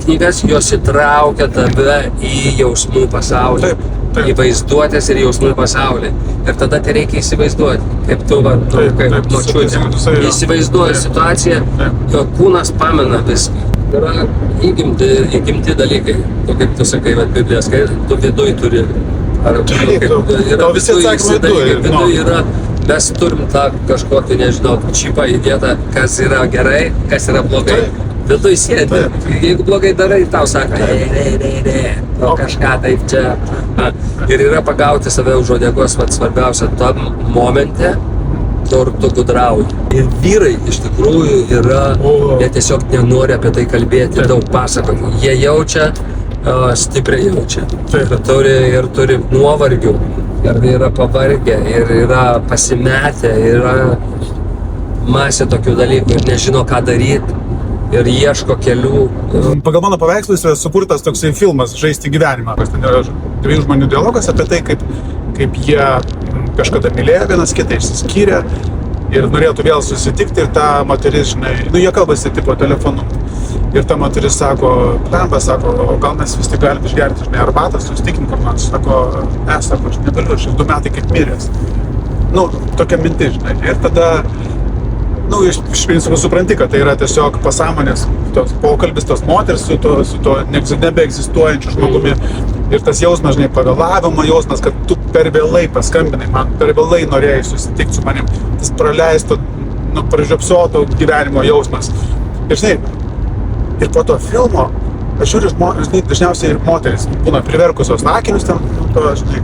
knygas, jos įtraukia tave į jausmų pasaulį. Taip. Į vaizduotės ir jausmų pasaulį. Ir tada tai reikia įsivaizduoti, kaip tu, kaip močiutė. Įsivaizduoji situaciją, jo kūnas pamena viską. Yra įgimti dalykai, kaip tu sakai, Biblija, tu viduj turi. Visi atsakymai viduj yra, mes turim tą kažkokį, nežinau, čipą įdėtą, kas yra gerai, kas yra blogai. Viduj sėdi, jeigu blogai darai, tau sako, kažką taip čia. Ir yra pagauti save už uodegos, svarbiausia, tam momente, kur tu gudrauji. Ir vyrai iš tikrųjų yra, jie tiesiog nenori apie tai kalbėti, daug pasakoti. Jie jaučia, stipriai jaučia. Ir turi nuovargių, ir yra pavargę, ir yra pasimetę, yra masė tokių dalykų ir nežino, ką daryti. Ir ieško kelių. Pagal mano paveikslus yra sukurtas toksai filmas Žaisti gyvenimą. Ten yra dviejų žmonių dialogas apie tai, kaip jie kažkada mylėjo vienas kitą, išsiskyrė ir norėtų vėl susitikti ir ta moteris, žinai, jie kalbasi tipo telefonu. Ir ta moteris sako, o gal mes vis tik galim išgerti, žinai, arbatą, susitikim kur nors. Sako, sako, aš negaliu, aš 2 metai kaip miręs. Tokia mintis, žinai. Ir tada iš principo supranti, kad tai yra tiesiog pasąmonės tos pokalbis, tos moters su to nebeegzistuojančiu žmogumi. Ir tas jausmas, žinai, pavėlavimo jausmas, kad tu per vėlai paskambinai man, per vėlai norėjai susitikti su manim. Tas praleisto, pražiopsoto gyvenimo jausmas. Ir žinai, ir po to filmo, aš žiūriu, žinai, dažniausiai ir moteris būna priverkusios akinius ten, žinai.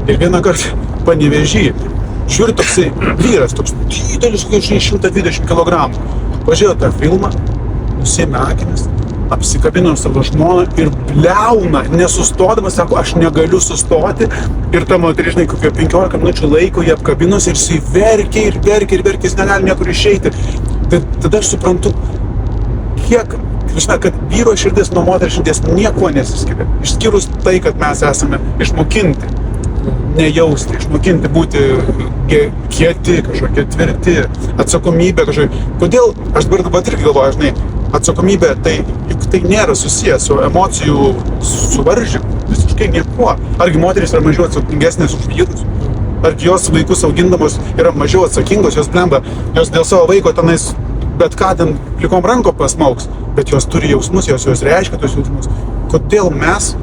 Ir vieną kartą Panevėžy žiūri toksai vyras, toks didelis, 120 kg. Pažiūrėjo tą filmą, nusėmė akinis, apsikabino savo žmoną ir bliauna, nesustodamas, sako, aš negaliu sustoti. Ir ta moteris, žinai, kokio 15 minučių laiko jį apkabinus ir jisai verkė, jis negali niekur išeiti. Tada aš suprantu, kiek, žinai, kad vyro širdis nuo moters širdies nieko nesiskiria. Išskyrus tai, kad mes esame išmokinti nejausti, išmokinti būti kieti, kažkokie tvirti, atsakomybė kažkokia. Kodėl, aš dabar irgi galvoju, žinai, atsakomybė, juk tai nėra susijęs su emocijų suvaržymu, visiškai niekuo. Argi moterys yra mažiau atsakingesnės už vyrus? ar jos vaikus augindamos yra mažiau atsakingos, jos blemba, jos dėl savo vaiko tenais bet ką ten plikom ranko pasmauks, bet jos turi jausmus, jos reiškia tos jausmus. Kodėl mes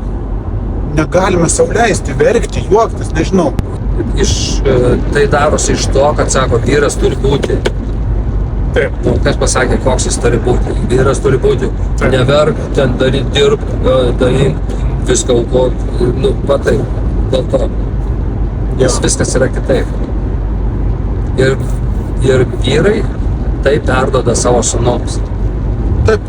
negalime sau leisti verkti, juoktis, nežinau. Tai darosi iš to, kad sako, vyras turi būti. Taip. Nu, kas pasakė, koks jis turi būti? Vyras turi būti. Taip. Neverk, ten dirb, darink, viską aukot. Nu, taip, dėl to. Nes viskas yra kitaip. Ir vyrai tai perduoda savo sūnums. Taip.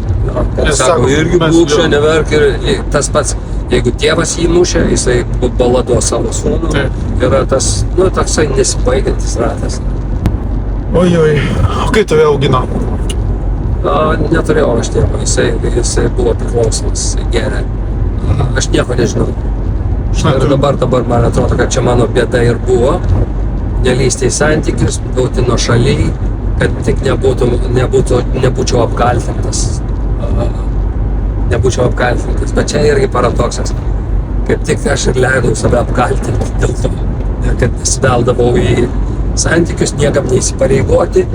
Kad sako, irgi būk čia, neverk. Ir tas pats, jeigu tėvas jį mušė, jisai baladuo savo sūnų. Yra tas, toksai nesibaigiantis ratas. Oi, o kaip tave augino? Neturėjau aš tėvo, jisai buvo priklausomas, geria. Aš nieko nežinau. Ir dabar man atrodo, kad čia mano bėda ir buvo. Nelysti į santykius, būti nuošaliai, kad tik nebūčiau apkaltintas. Bet čia irgi paradoksas. Kaip tik aš ir leidau save apkaltinti dėl to, kad sveldavau į santykius, niekam neįsipareigoti,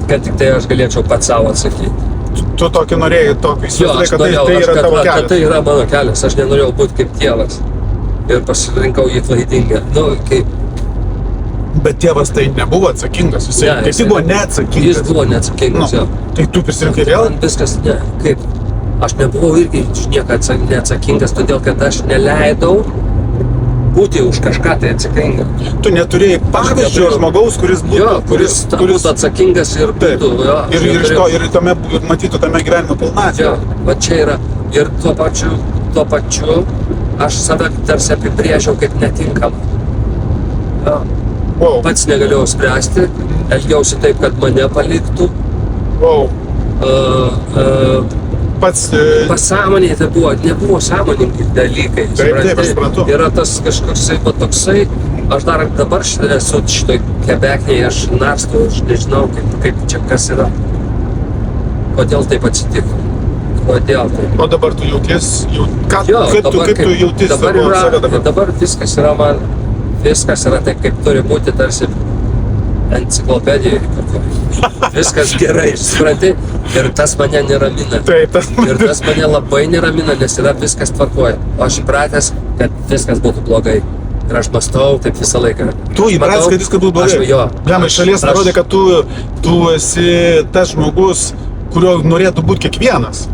kad tik tai aš galėčiau pats savo atsakyti. Tu tokį norėjai, įsivaizduoji, kad tai yra tavo kelias. Kad tai yra mano kelias, aš nenorėjau būti kaip tėvas ir pasirinkau jį klaidingą. Bet tėvas tai nebuvo atsakingas, jisai buvo neatsakingas. Jis buvo neatsakingas, jo. Tai tu prisirinkai vėl? Man viskas, aš nebuvau irgi niekad neatsakingas, todėl kad aš neleidau būti už kažką tai atsakinga. Tu neturėjai pavyzdžio žmogaus, kuris būtų... kuris būtų atsakingas ir būtų. Ir matytų tame gyvenimo pilnatvę. Va čia yra. Ir tuo pačiu aš save tarsi apibrėžiau kaip netinkamą. Pats negalėjau spręsti, elgiausi taip, kad mane paliktų. Pasąmonėje tai nebuvo sąmoningi dalykai. Taip, aš suprantu. Yra tas kažkoksai, toksai, aš dar dabar esu šitoj kebeknėje, aš narstu, aš nežinau, kaip čia kas yra. Kodėl taip atsitiko? Kodėl taip? O dabar tu jauties, kaip tu jautis savo dabar? Dabar viskas yra taip, kaip turi būti, tarsi enciklopedijai. Viskas gerai, supranti, ir tas mane neramina. Taip, ir tas mane labai neramina, nes yra viskas tvarkoja. O aš įpratęs, kad viskas būtų blogai. Ir aš mąstau taip visą laiką. Tu įpratęs, kad viskas būtų blogai? Lemai, šalies parodė, kad tu esi tas žmogus, kurio norėtų būti kiekvienas.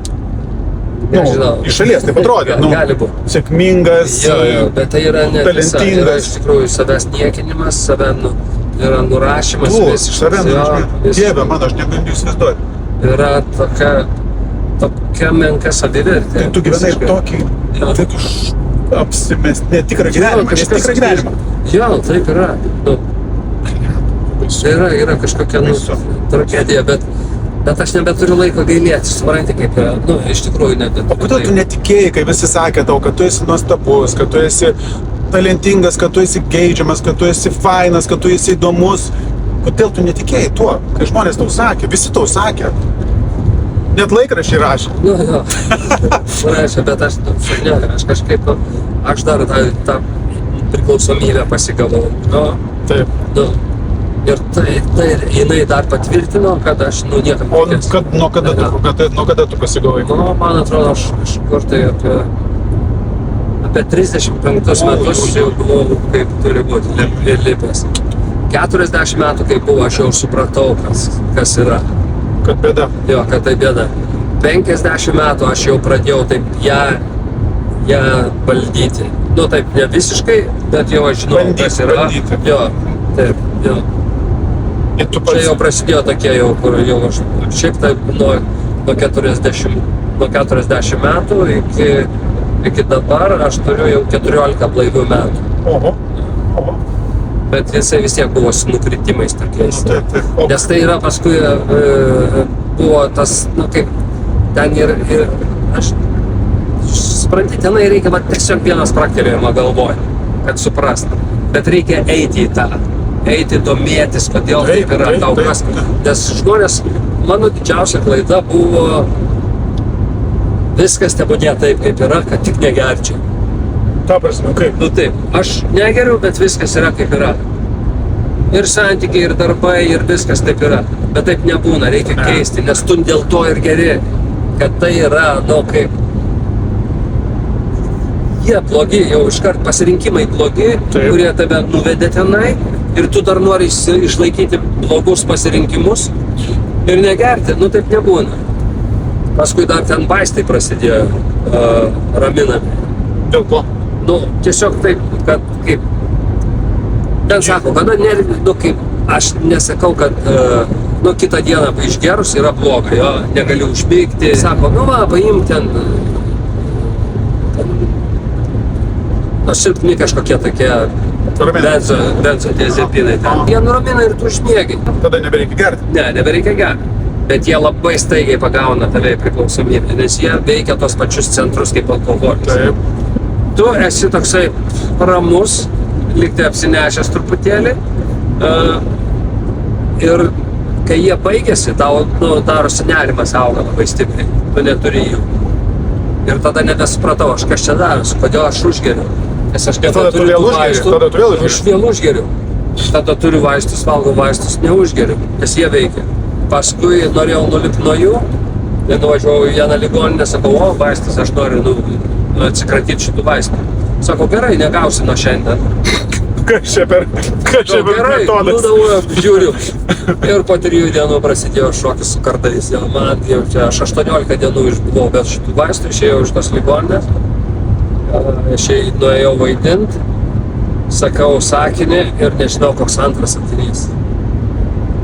Nežinau. Iš šalies taip atrodė. Gali būti. Sėkmingas, bet tai yra netiesa. Yra iš tikrųjų savęs niekinimas, yra nurašymas Dieve mano, aš negaliu įsivaizduoti. Yra tokia menka savivertė. Tai tu gyvenai tokį apsimest, netikrą gyvenimą. Jo, taip yra. Yra kažkokia tragedija, bet aš nebeturiu laiko gailėtis, supranti kaip yra. Iš tikrųjų nebeturiu. O kodėl tu netikėjai, kai visi sakė tau, kad tu esi nuostabus, kad tu esi talentingas, kad tu esi geidžiamas, kad tu esi fainas, kad tu esi įdomus. Kodėl tu netikėjai tuo, kai žmonės tau sakė, visi tau sakė. Net laikraščiai rašė. Rašė, bet aš kažkaip, aš dar tą priklausomybę pasigavau. Taip. Ir tai jinai dar patvirtino, kad aš niekam nekės. O nuo kada tu pasigavai? Man atrodo, aš kažkur tai apie 35 metus jau buvau, kaip turi būti, ir lipęs. 40 metų, kai buvo, aš jau supratau, kas yra. Kad bėda. Jo, kad tai bėda. 50 metų aš jau pradėjau taip ją valdyti. Taip, ne visiškai, bet jau aš žinau, kas yra. Bandyti. Jo, taip, jo. Čia jau prasidėjo tokie jau, kur jau aš šiaip taip nuo 40 metų iki dabar aš turiu jau 14 blaivių metų. Oho. Bet jisai vis tiek buvo su nukritimais tokiais. Nes tai yra paskui buvo tas, kaip ten ir aš, supranti, tenai reikia tiesiog vieną spragtelėjimą galvoj, kad suprast. Bet reikia eiti į tą, domėtis, kodėl taip yra tau kas. Nes žmonės, mano didžiausia klaida buvo viskas tebūnė taip, kaip yra, kad tik negerčiau. Ta prasme, kaip? Nu taip, aš negeriu, bet viskas yra kaip yra. Ir santykiai, ir darbai, ir viskas taip yra. Bet taip nebūna, reikia keisti, nes tu dėl to ir geri, kad tai yra, nu kaip... Jie blogi, jau iškart pasirinkimai blogi, kurie tave nuvedė tenai ir tu dar nori išlaikyti blogus pasirinkimus ir negerti, nu taip nebūna. Paskui dar ten vaistai prasidėjo raminami. Dėl ko? Nu, tiesiog taip, kad kaip... Ten sako, kada nu kaip, aš nesakau, kad nu kitą dieną išgerus yra bloga, jo, negaliu užmigti. Sako, nu va, paimk ten silpni kažkokie tokie benzodiazepinai ten. Jie nuramina ir tu užmiegi. Tada nebereikia gerti. Ne, nebereikia gerti. Bet jie labai staigiai pagauna tave priklausomybę, nes jie veikia tos pačius centrus kaip alkoholis. Taip. Tu esi toksai ramus, liktai apsinešęs truputėlį. Ir kai jie baigėsi, tau darosi nerimas auga labai stipriai. Tu neturi jų. Ir tada nebesupratau, aš kas čia darosi, kodėl aš užgeriu. Nes aš nebeturiu tų vaistų, aš vėl užgeriu. Tada turiu vaistus, valgau vaistus, neužgeriu, nes jie veikia. Paskui norėjau nulipti nuo jų, nuvažiavau į vieną ligoninę, sakau, o vaistas, aš noriu atsikratyti šitų vaistų. Sako, gerai, negausi nuo šiandien. Kas čia per metodas? Nu, žiūriu. Ir po 3 dienų prasidėjo šokis su kardais. Man jau čia, aš 18 dienų išbuvau be šitų vaistų, išėjau iš tos ligoninės. Nuėjau vaidint, sakau sakinį ir nežinau, koks antras sakinys.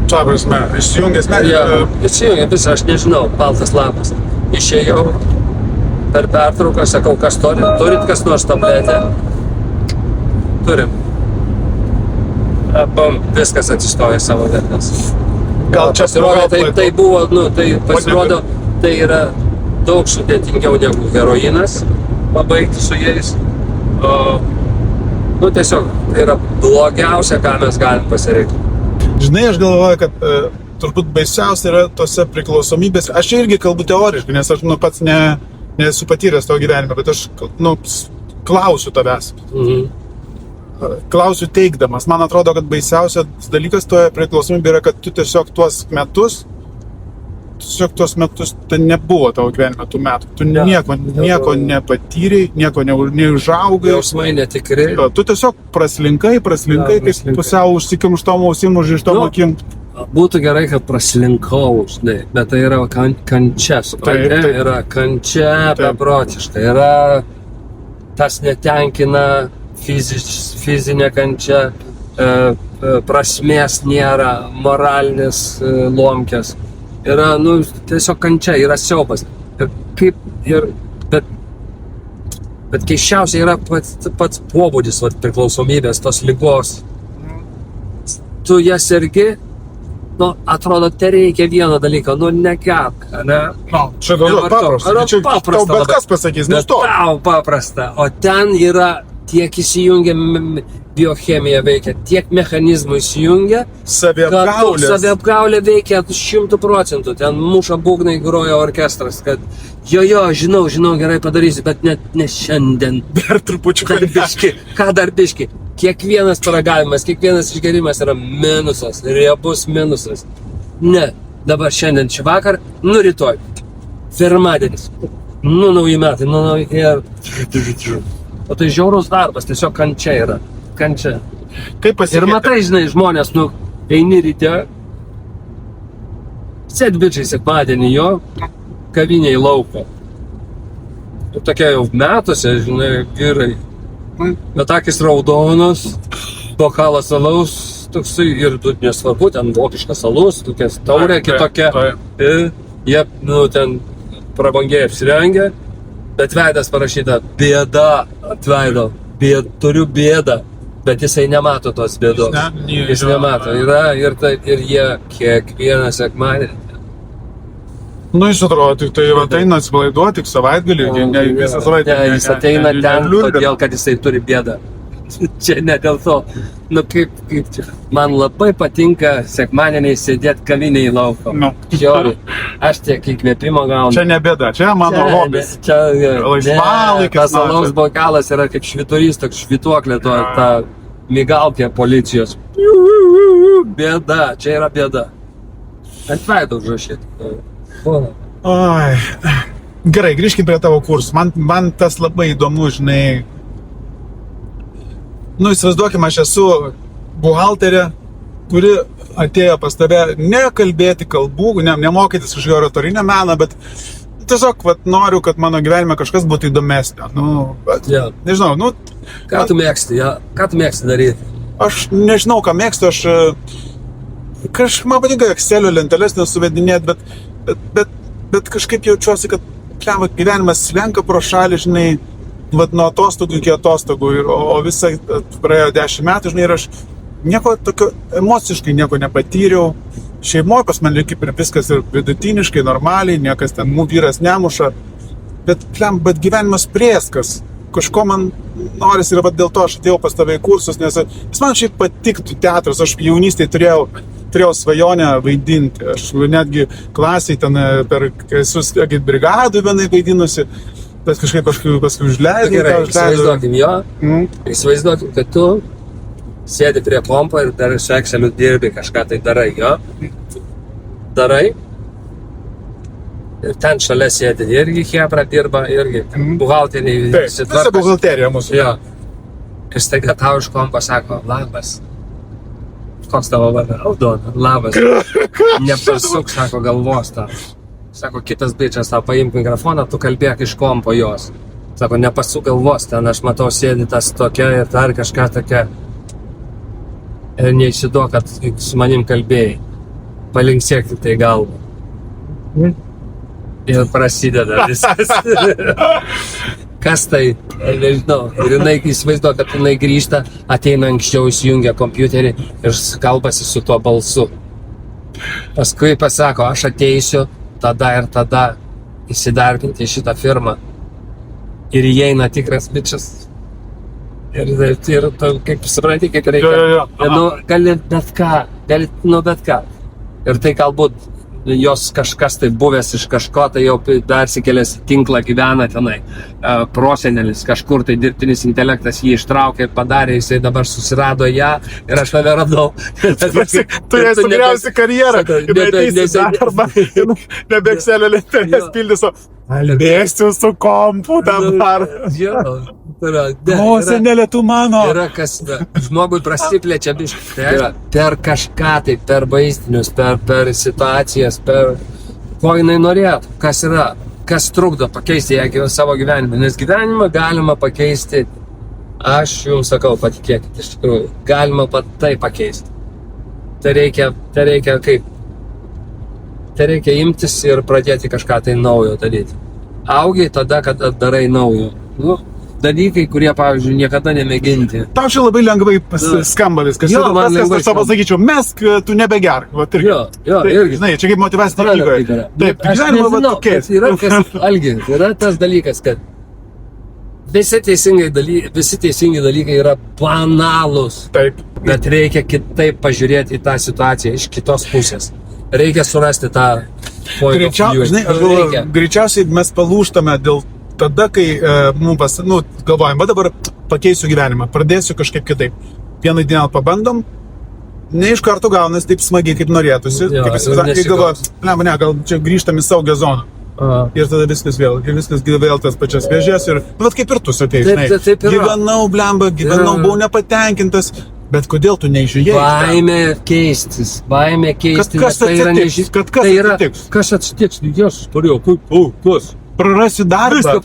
Čia prasme, išsijungęs medį? Išsijungė visą, aš nežinau, baltas lapas. Išėjau per pertrauką, sakau, kas turit kas nors tabletę? Turim. Viskas atsistoja savo vietas. Gal čia tai buvo, tai pasirodo, tai yra daug sudėtingiau negu heroinas, pabaigti su jais. Tiesiog, tai yra blogiausia, ką mes galim pasirinkti. Žinai, aš galvoju, kad turbūt baisiausia yra tose priklausomybės. Aš irgi kalbu teoriškai, nes aš pats nesu patyręs to gyvenime, bet aš klausiu tavęs. Klausiu teikdamas. Man atrodo, kad baisiausias dalykas toje priklausomybėje yra, kad tu tiesiog tuos metus tai nebuvo tavo gyvenime tų metų. Tu nieko nepatyrei, nieko neužaugai. Jausmai netikri. Tu tiesiog praslinkai, kaip pusiau užsikimštom ausim, užrištom akim. Būtų gerai, kad praslinkau, žinai, bet tai yra kančia, supranti? Yra kančia beprotiška, yra tas netenkina fizinė kančia, prasmės nėra, moralinis lomkės. Yra, tiesiog kančia, yra siaubas. Bet keisčiausia yra pats pobūdis priklausomybės, tos ligos. Tu jas sergi, atrodo, te reikia vieną dalyką, negerk, ne? Čia paprasta. Čia tau bet kas pasakys, nustok. Tau paprasta, o ten yra tiek įsijungia biochemija veikia, tiek mechanizmų įsijungia, saviapgaulė veikia 100%, ten muša būgnai, groja orkestras, kad žinau, gerai padarysi, bet net ne šiandien. Dar trupučiuką. Dar biški. Kiekvienas paragavimas, kiekvienas išgerimas yra minusas, riebus minusas. Ne, dabar šiandien šį vakar, rytoj, pirmadienis, nauji metai, ir... O tai žiaurus darbas, tiesiog kančia yra. Kančia. Kaip pasikeitė? Ir matai, žinai, žmonės, eini ryte, sėdbičiai sekmadienį kavinėj lauko. Ir tokie jau metuose, žinai, vyrai. Bet akis raudonos, bokalas alaus, toksai, ir nesvarbu, ten vokiškas alus, tokia taurė kitokia. Ir jie, ten prabangiai apsirengia. Bet veidas parašyta, bėda ant veido, turiu bėdą, bet jisai nemato tos bėdos. Jis nemato, yra ir jie kiekvieną sekmadienį. Jis atrodo, tai ateina atsipalaiduoti tik savaitgalį, ne visą savaitę. Ne, jis ateina ten, todėl, kad jisai turi bėdą. čia ne dėl to. Nu kaip čia. Man labai patinka sekmadieniai sėdėti kaviniai lauko. Nu. Žiauriai. Aš tiek įkvėpimo gaunu. Čia ne bėda, čia mano hobis. Čia laisvalaikis. tas alaus bokalas yra kaip švyturys, toks švytuoklė, ta migalkė policijos. Bėda, čia yra bėda. Ant veido užrašyti. Oi. Gerai, grįžkim prie tavo kursų. Man tas labai įdomu, žinai. Nu, įsivaizduokim, aš esu buhalterė, kuri atėjo pas tave nekalbėti kalbų, nemokytis už jo oratorinio meną, bet tiesiog noriu, kad mano gyvenime kažkas būtų įdomesnio. Nu, bet, nežinau, nu... Ką tu mėgsti daryti? Aš nežinau, ką mėgstu, man patinka Excelio lentelės nesuvedinėti, bet kažkaip jaučiuosi, kad gyvenimas slenka pro šalį, žinai, nuo atostogų iki atostogų, o visai praėjo 10 metų, žinai, ir aš nieko tokio emociškai nieko nepatyriau. Šeimoje pas man kaip ir viskas ir vidutiniškai, normaliai, niekas ten vyras nemuša, bet gyvenimas prėskas. Kažko man norisi ir dėl to aš atėjau pas tave į kursus, nes man šiaip patiktų teatras, aš jaunystėje turėjau svajonę vaidinti. Aš netgi klasiai ten esu brigadų vienai vaidinusi. Bet kažkaip paskui užleidau. Gerai, įsivaizduokim jo. Įsivaizduokim, kad tu sėdi prie kompo ir dar su Exceliu dirbi, kažką tai darai, jo. Darai. Ir ten šalia sėdi irgi Hebra dirba, irgi buhalteriai. Taip, visa buhalterija mūsų. Jo. Ir staiga tau iš kompo sako, labas. Koks tavo vardas? Aldona, labas. Nepasuk, sako, galvos tau. Sako, kitas bičias tau paimk mikrofoną, tu kalbėk iš kompo jos. Sako, nepasuk galvos, ten aš matau sėdi tas tokia ir dar kažką tokia. Ir neišsiduok, kad su manim kalbėjai. Palinksėk tik tai galvą. Ir prasideda viskas. Kas tai? Nežinau. Ir jinai įsivaizduoja, kad jinai grįžta, ateina anksčiau, įsijungia kompiuterį ir kalbasi su tuo balsu. Paskui pasako, aš ateisiu tada ir tada įsidarbinti į šitą firmą. Ir įeina tikras bičias. Ir kaip supranti, kaip reikia. Gali bet ką. Ir tai galbūt jos kažkas tai buvęs iš kažko, tai jau persikėlęs tinklą gyvena tenai. Prosenelis, kažkur tai dirbtinis intelektas jį ištraukė ir padarė, jisai dabar susirado ją ir aš tave radau. Tu esi sugriausi karjerą, nebeteisi darbą, nebe Excelio lentelės pildyso. Kalbėsiu su kompu dabar. O, senelė, tu mano. Yra kas, žmogui prasiplečia biškai. Per kažką tai, per vaizdinius, per situacijas, per ko jinai norėtų, kas yra, kas trukdo pakeisti ją savo gyvenimą. Nes gyvenimą galima pakeisti, aš jums sakau, patikėkit, iš tikrųjų, galima tai pakeisti. Tai reikia kaip? Tai reikia imtis ir pradėti kažką tai naujo daryti. Augi tada, kada darai naujo. Nu, dalykai, kurie, pavyzdžiui, niekada nemėginti. Tau čia labai lengvai skamba viskas. Jo, man lengvai skamba. Aš pasakyčiau, mesk, tu nebegerk. Jo, irgi. Žinai, čia kaip motyvacija knygoje. Taip, gyvenimą va tokiais. Yra tas dalykas, kad visi teisingi dalykai yra banalūs. Taip. Bet reikia kitaip pažiūrėti į tą situaciją iš kitos pusės. Reikia surasti tą Greičiausiai mes palūžtame dėl tada, kai galvojam, va dabar pakeisiu gyvenimą, pradėsiu kažkaip kitaip. Vieną dieną pabandom, ne iš karto gaunas taip smagiai, kaip norėtųsi. Gal čia grįžtam į saugią zoną. Ir tada viskas vėl tas pačias vėžės ir, kaip ir tu sakai, gyvenau, buvau nepatenkintas. Bet kodėl tu neišėjai? Baimė keistis. Kas atsitiks? Kas atsitiks? Jos, kas? Prarasi darbą. Viską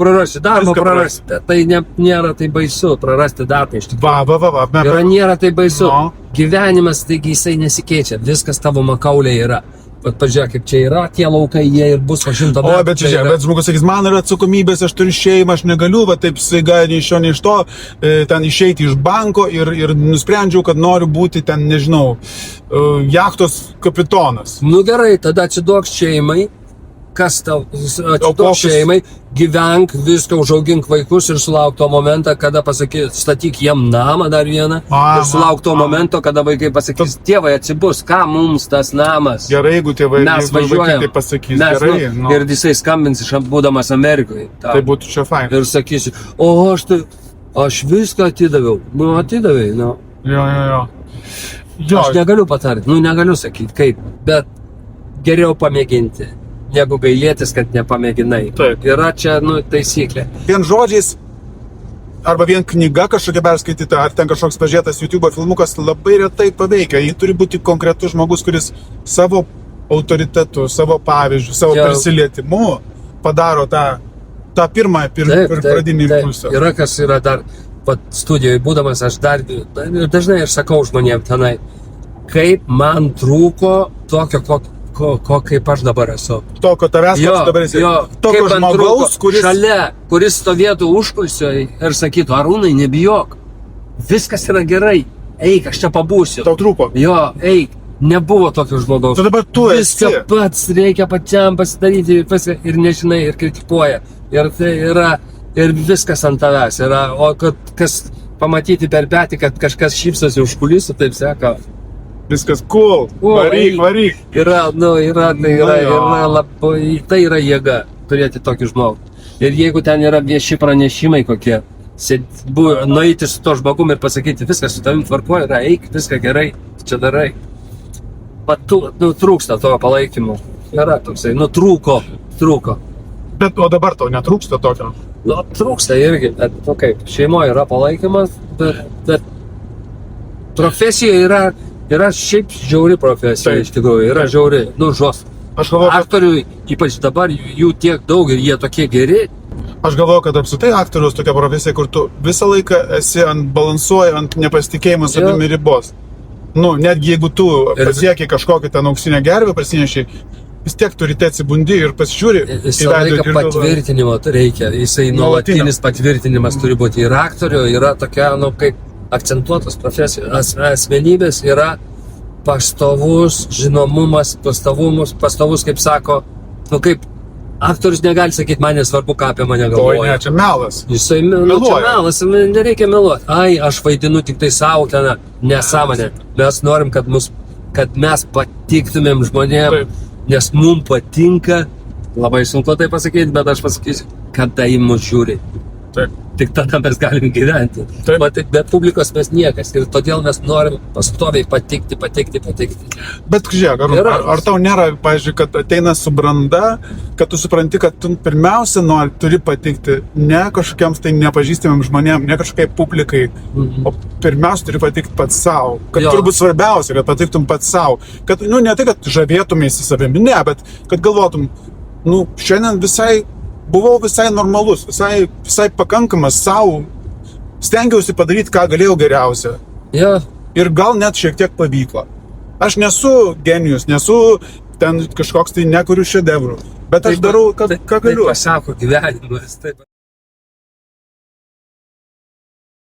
prarasi. Tai nėra tai baisu, prarasti darbą iš tikrųjų. Ir nėra tai baisu. Gyvenimas, taigi jisai nesikeičia. Viskas tavo makaulė yra. Bet pažiūrėk, kaip čia yra, tie laukai, jie ir bus 100 metų. Bet žmogus sakys, man yra atsakomybės, aš turiu šeimą, aš negaliu, taip sveiga, nei iš šio, nei iš to, ten išeiti iš banko ir nusprendžiau, kad noriu būti ten, nežinau, jachtos kapitonas. Nu gerai, tada atsiduok šeimai kas tau atiduok kokius- šeimai, gyvenk, viską užaugink vaikus ir sulauk to momento, kada pasakys, statyk jiem namą dar vieną ir sulauk to momento, kada vaikai pasakys, tėvai atsibus, ką mums tas namas. Gerai, jeigu tėvai Mes jeigu vaikai važiuojam. tai pasakys, Mes, gerai, nu, nu, ir jisai skambins būdamas Amerikoje. tai būtų čia fain. Ir sakysi, o aš viską atidaviau. Nu, atidavai, nu. Jo. Aš negaliu patarti, nu, negaliu sakyti kaip, bet geriau pamėginti, negu gailėtis, kad nepamėginai. Taip. Yra čia, nu, taisyklė. Vien žodžiais, arba vien knyga kažkokia perskaityta, ar ten kažkoks pažiūrėtas YouTube filmukas labai retai paveikia. Jį turi būti konkretus žmogus, kuris savo autoritetu, savo pavyzdžiu, savo Jo. prisilietimu padaro tą pirmą pradinį impulsą. Yra kas yra dar, pat studijoje būdamas, aš dažnai aš sakau žmonėm tenai, kaip man trūko tokio, kaip aš dabar esu. To, ko tavęs toks dabar esi. Tokio kaip man žmogaus, trūko šalia, kuris stovėtų užkulisioj ir sakytų, Arūnai, nebijok, viskas yra gerai, eik, aš čia pabūsiu. Tau trūko. Jo, eik, nebuvo tokio žmogaus. Tu dabar tu esi. Viską pats reikia pačiam pasidaryti ir nežinai, ir kritikuoja. Ir tai yra, ir viskas ant tavęs yra. O kad kas pamatyti per petį, kad kažkas šypsosi už kulisų, taip seka. Viskas cool. Varyk. Yra labai, tai yra jėga turėti tokį žmogų. Ir jeigu ten yra vieši pranešimai kokie, nueiti su to žmogum ir pasakyti, viskas su tavim tvarkoja, yra, eik, viską gerai, čia darai. Trūksta to palaikymo. Yra toksai, trūko. Bet o dabar tau netrūksta tokio. Trūksta irgi, bet, kaip, šeimoje yra palaikymas, bet profesija yra šiaip žiauri profesija, iš tikrųjų, yra žiauri, žos. Aš galvoju, Aktorių, ypač dabar, jų tiek daug ir jie tokie geri. Aš galvoju, kad apskritai aktorius tokia profesija, kur tu visą laiką balansuoji ant nepasitikėjimo savimi ribos. Netgi jeigu tu pasiekiai kažkokį ten auksinę gervę, prasinešiai, vis tiek turi atsibundi ir pasižiūri. Visą laiką patvirtinimo reikia, jisai nuolatinis patvirtinimas turi būti. Ir aktorių yra tokia, kaip akcentuotos profesijos, asmenybės yra pastovus žinomumas, pastovus, kaip sako, kaip aktorius negali sakyti, man nesvarbu, ką apie mane galvoja. Ne, čia melas. Jisai melas, nereikia meluoti. Aš vaidinu tik tai savo ten nesąmonę. Mes norim, kad mes patiktumėm žmonėm, nes mums patinka, labai sunku tai pasakyti, bet aš pasakysiu, kada į mus žiūri. Taip. Tik tada mes galim gyventi. Bet publikos mes niekas ir todėl mes norim pastoviai patikti. Bet žiūrėk, ar tau nėra, pavyzdžiui, kad ateina su branda, kad tu supranti, kad tu pirmiausia turi patikti ne kažkokiams tai nepažįstamiem žmonėm, ne kažkokiai publikai, o pirmiausia turi patikti pats savo. Kad turbūt svarbiausia, kad patiktum pats savo. Kad, ne tai, kad žavėtumėsi savimi, ne, bet kad galvotum, šiandien buvau visai normalus, visai pakankamas savo, stengiausi padaryti, ką galėjau geriausia. Ja. Ir gal net šiek tiek pavyko. Aš nesu genijus, nesu ten kažkoks tai nekuriu šedevrų, bet aš darau, ką galiu. Taip pasako gyvenimas. Taip.